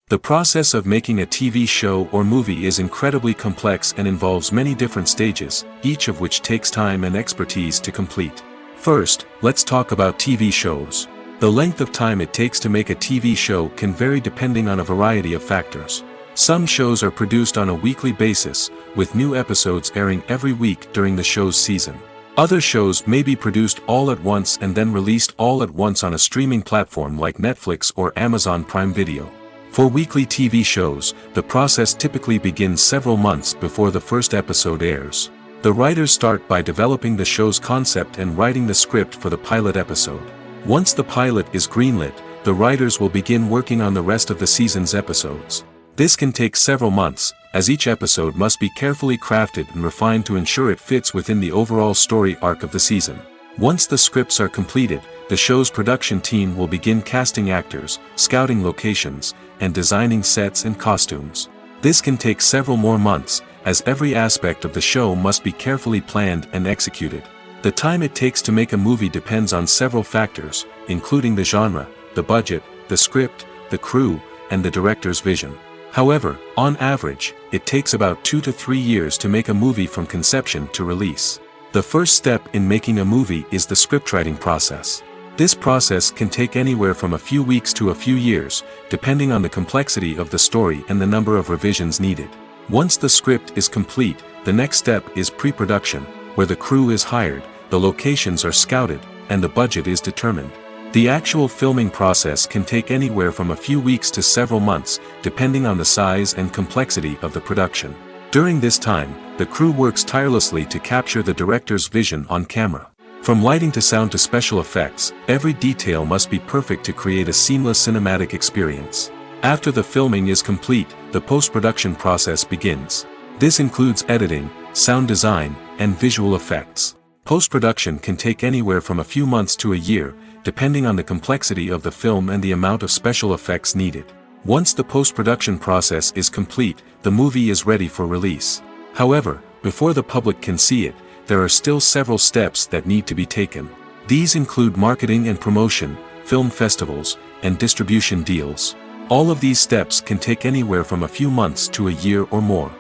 The process of making a TV show or movie is incredibly complex and involves many different stages, each of which takes time and expertise to complete. First, let's talk about TV shows. The length of time it takes to make a TV show can vary depending on a variety of factors. Some shows are produced on a weekly basis, with new episodes airing every week during the show's season. Other shows may be produced all at once and then released all at once on a streaming platform like Netflix or Amazon Prime Video. For weekly TV shows, the process typically begins several months before the first episode airs. The writers start by developing the show's concept and writing the script for the pilot episode. Once the pilot is greenlit, the writers will begin working on the rest of the season's episodes. This can take several months, as each episode must be carefully crafted and refined to ensure it fits within the overall story arc of the season. Once the scripts are completed, the show's production team will begin casting actors, scouting locations, and designing sets and costumes. This can take several more months, as every aspect of the show must be carefully planned and executed. The time it takes to make a movie depends on several factors, including the genre, the budget, the script, the crew, and the director's vision. However, on average, it takes about 2 to 3 years to make a movie from conception to release. The first step in making a movie is the scriptwriting process. This process can take anywhere from a few weeks to a few years, depending on the complexity of the story and the number of revisions needed. Once the script is complete, the next step is pre-production, where the crew is hired, the locations are scouted, and the budget is determined. The actual filming process can take anywhere from a few weeks to several months, depending on the size and complexity of the production. During this time, the crew works tirelessly to capture the director's vision on camera. From lighting to sound to special effects, every detail must be perfect to create a seamless cinematic experience. After the filming is complete, the post-production process begins. This includes editing, sound design, and visual effects. Post-production can take anywhere from a few months to a year, depending on the complexity of the film and the amount of special effects needed. Once the post-production process is complete, the movie is ready for release. However, before the public can see it, there are still several steps that need to be taken. These include marketing and promotion, film festivals, and distribution deals. All of these steps can take anywhere from a few months to a year or more.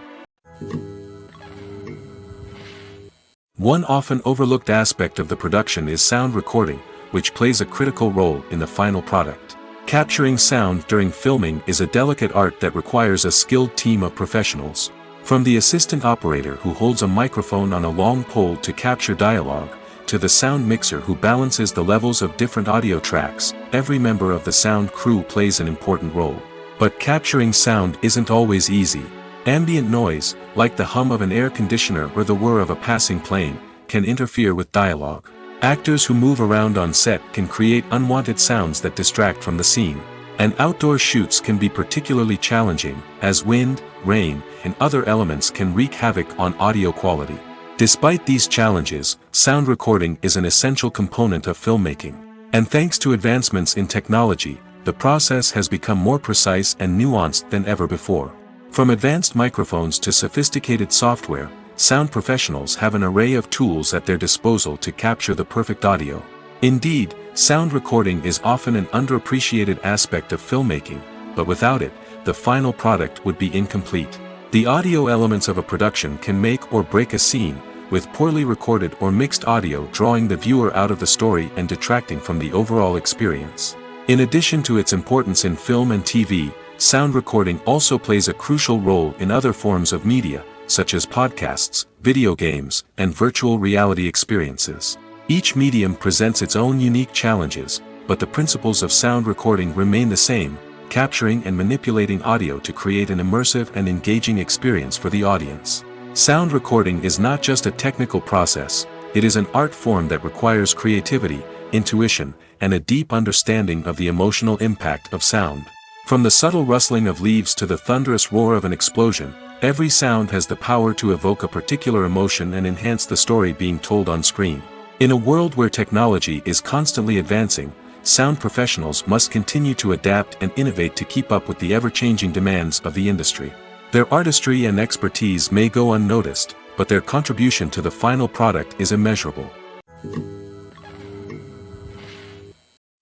One often overlooked aspect of the production is sound recording, which plays a critical role in the final product. Capturing sound during filming is a delicate art that requires a skilled team of professionals. From the assistant operator who holds a microphone on a long pole to capture dialogue, to the sound mixer who balances the levels of different audio tracks, every member of the sound crew plays an important role. But capturing sound isn't always easy. Ambient noise, like the hum of an air conditioner or the whir of a passing plane, can interfere with dialogue. Actors who move around on set can create unwanted sounds that distract from the scene. And outdoor shoots can be particularly challenging, as wind, rain, and other elements can wreak havoc on audio quality. Despite these challenges, sound recording is an essential component of filmmaking. And thanks to advancements in technology, the process has become more precise and nuanced than ever before. From advanced microphones to sophisticated software, sound professionals have an array of tools at their disposal to capture the perfect audio. Indeed, sound recording is often an underappreciated aspect of filmmaking, but without it, the final product would be incomplete. The audio elements of a production can make or break a scene, with poorly recorded or mixed audio drawing the viewer out of the story and detracting from the overall experience. In addition to its importance in film and TV, sound recording also plays a crucial role in other forms of media, such as podcasts, video games, and virtual reality experiences. Each medium presents its own unique challenges, but the principles of sound recording remain the same, capturing and manipulating audio to create an immersive and engaging experience for the audience. Sound recording is not just a technical process, it is an art form that requires creativity, intuition, and a deep understanding of the emotional impact of sound. From the subtle rustling of leaves to the thunderous roar of an explosion, every sound has the power to evoke a particular emotion and enhance the story being told on screen. In a world where technology is constantly advancing, sound professionals must continue to adapt and innovate to keep up with the ever-changing demands of the industry. Their artistry and expertise may go unnoticed, but their contribution to the final product is immeasurable.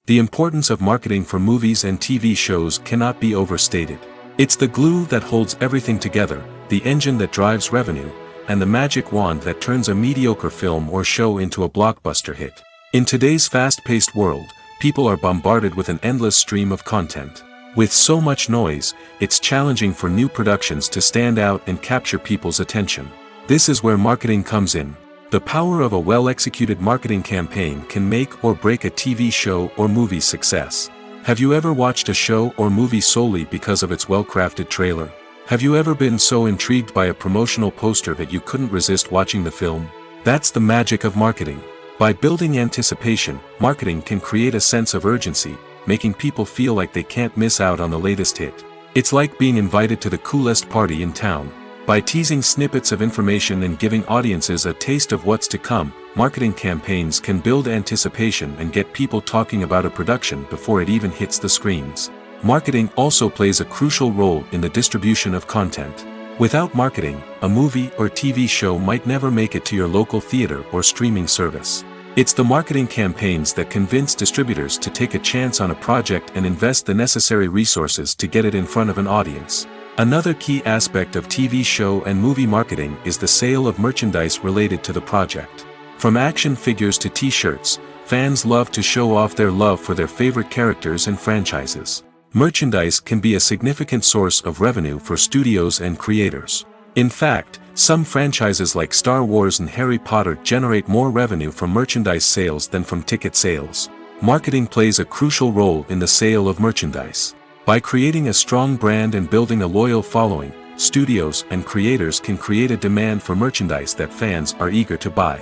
The importance of marketing for movies and TV shows cannot be overstated. It's the glue that holds everything together, the engine that drives revenue, and the magic wand that turns a mediocre film or show into a blockbuster hit. In today's fast-paced world, people are bombarded with an endless stream of content. With so much noise, it's challenging for new productions to stand out and capture people's attention. This is where marketing comes in. The power of a well-executed marketing campaign can make or break a TV show or movie's success. Have you ever watched a show or movie solely because of its well-crafted trailer? Have you ever been so intrigued by a promotional poster that you couldn't resist watching the film? That's the magic of marketing. By building anticipation, marketing can create a sense of urgency, making people feel like they can't miss out on the latest hit. It's like being invited to the coolest party in town. By teasing snippets of information and giving audiences a taste of what's to come, marketing campaigns can build anticipation and get people talking about a production before it even hits the screens. Marketing also plays a crucial role in the distribution of content. Without marketing, a movie or TV show might never make it to your local theater or streaming service. It's the marketing campaigns that convince distributors to take a chance on a project and invest the necessary resources to get it in front of an audience. Another key aspect of TV show and movie marketing is the sale of merchandise related to the project. From action figures to t-shirts, fans love to show off their love for their favorite characters and franchises. Merchandise can be a significant source of revenue for studios and creators. In fact, some franchises like Star Wars and Harry Potter generate more revenue from merchandise sales than from ticket sales. Marketing plays a crucial role in the sale of merchandise. By creating a strong brand and building a loyal following, studios and creators can create a demand for merchandise that fans are eager to buy.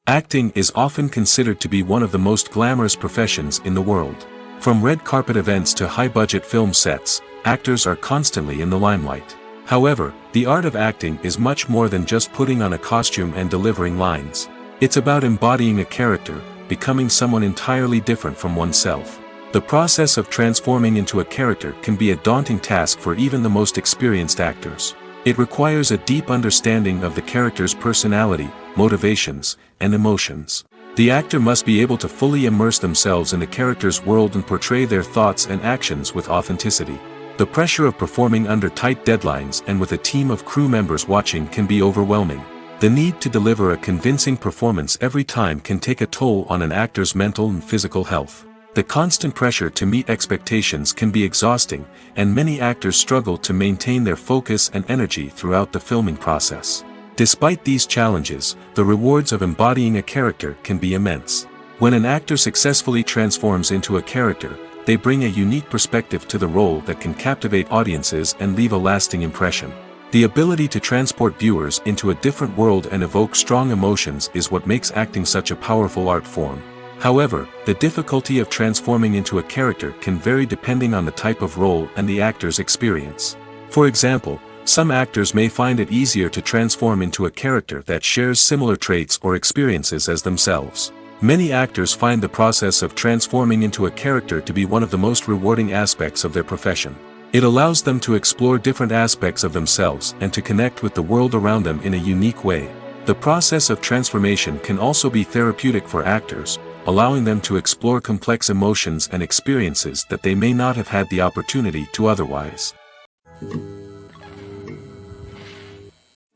Acting is often considered to be one of the most glamorous professions in the world. From red carpet events to high-budget film sets, actors are constantly in the limelight. However, the art of acting is much more than just putting on a costume and delivering lines. It's about embodying a character, becoming someone entirely different from oneself. The process of transforming into a character can be a daunting task for even the most experienced actors. It requires a deep understanding of the character's personality, motivations, and emotions. The actor must be able to fully immerse themselves in the character's world and portray their thoughts and actions with authenticity. The pressure of performing under tight deadlines and with a team of crew members watching can be overwhelming. The need to deliver a convincing performance every time can take a toll on an actor's mental and physical health. The constant pressure to meet expectations can be exhausting, and many actors struggle to maintain their focus and energy throughout the filming process. Despite these challenges, the rewards of embodying a character can be immense. When an actor successfully transforms into a character, they bring a unique perspective to the role that can captivate audiences and leave a lasting impression. The ability to transport viewers into a different world and evoke strong emotions is what makes acting such a powerful art form. However, the difficulty of transforming into a character can vary depending on the type of role and the actor's experience. For example, some actors may find it easier to transform into a character that shares similar traits or experiences as themselves. Many actors find the process of transforming into a character to be one of the most rewarding aspects of their profession. It allows them to explore different aspects of themselves and to connect with the world around them in a unique way. The process of transformation can also be therapeutic for actors, allowing them to explore complex emotions and experiences that they may not have had the opportunity to otherwise.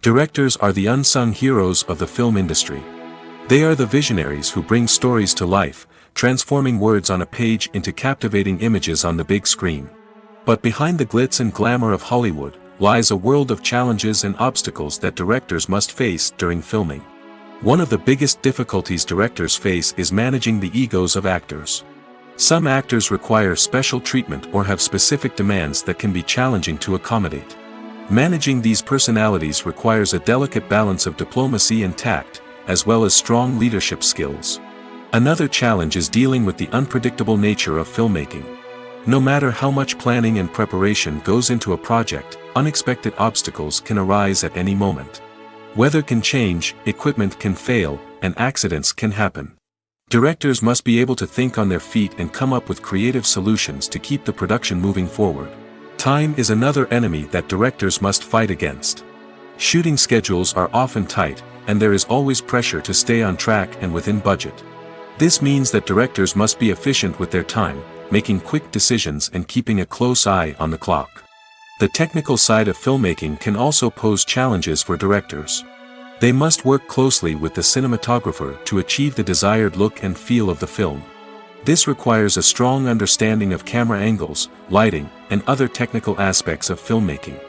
Directors are the unsung heroes of the film industry. They are the visionaries who bring stories to life, transforming words on a page into captivating images on the big screen. But behind the glitz and glamour of Hollywood lies a world of challenges and obstacles that directors must face during filming. One of the biggest difficulties directors face is managing the egos of actors. Some actors require special treatment or have specific demands that can be challenging to accommodate. Managing these personalities requires a delicate balance of diplomacy and tact, as well as strong leadership skills. Another challenge is dealing with the unpredictable nature of filmmaking. No matter how much planning and preparation goes into a project, unexpected obstacles can arise at any moment. Weather can change, equipment can fail, and accidents can happen. Directors must be able to think on their feet and come up with creative solutions to keep the production moving forward. Time is another enemy that directors must fight against. Shooting schedules are often tight, and there is always pressure to stay on track and within budget. This means that directors must be efficient with their time, making quick decisions and keeping a close eye on the clock. The technical side of filmmaking can also pose challenges for directors. They must work closely with the cinematographer to achieve the desired look and feel of the film. This requires a strong understanding of camera angles, lighting, and other technical aspects of filmmaking.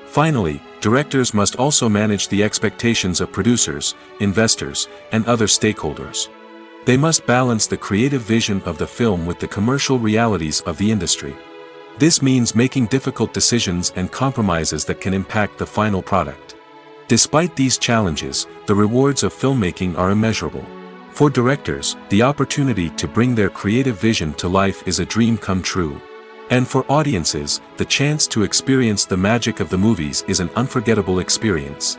Finally, directors must also manage the expectations of producers, investors, and other stakeholders. They must balance the creative vision of the film with the commercial realities of the industry. This means making difficult decisions and compromises that can impact the final product. Despite these challenges, the rewards of filmmaking are immeasurable. For directors, the opportunity to bring their creative vision to life is a dream come true. And for audiences, the chance to experience the magic of the movies is an unforgettable experience.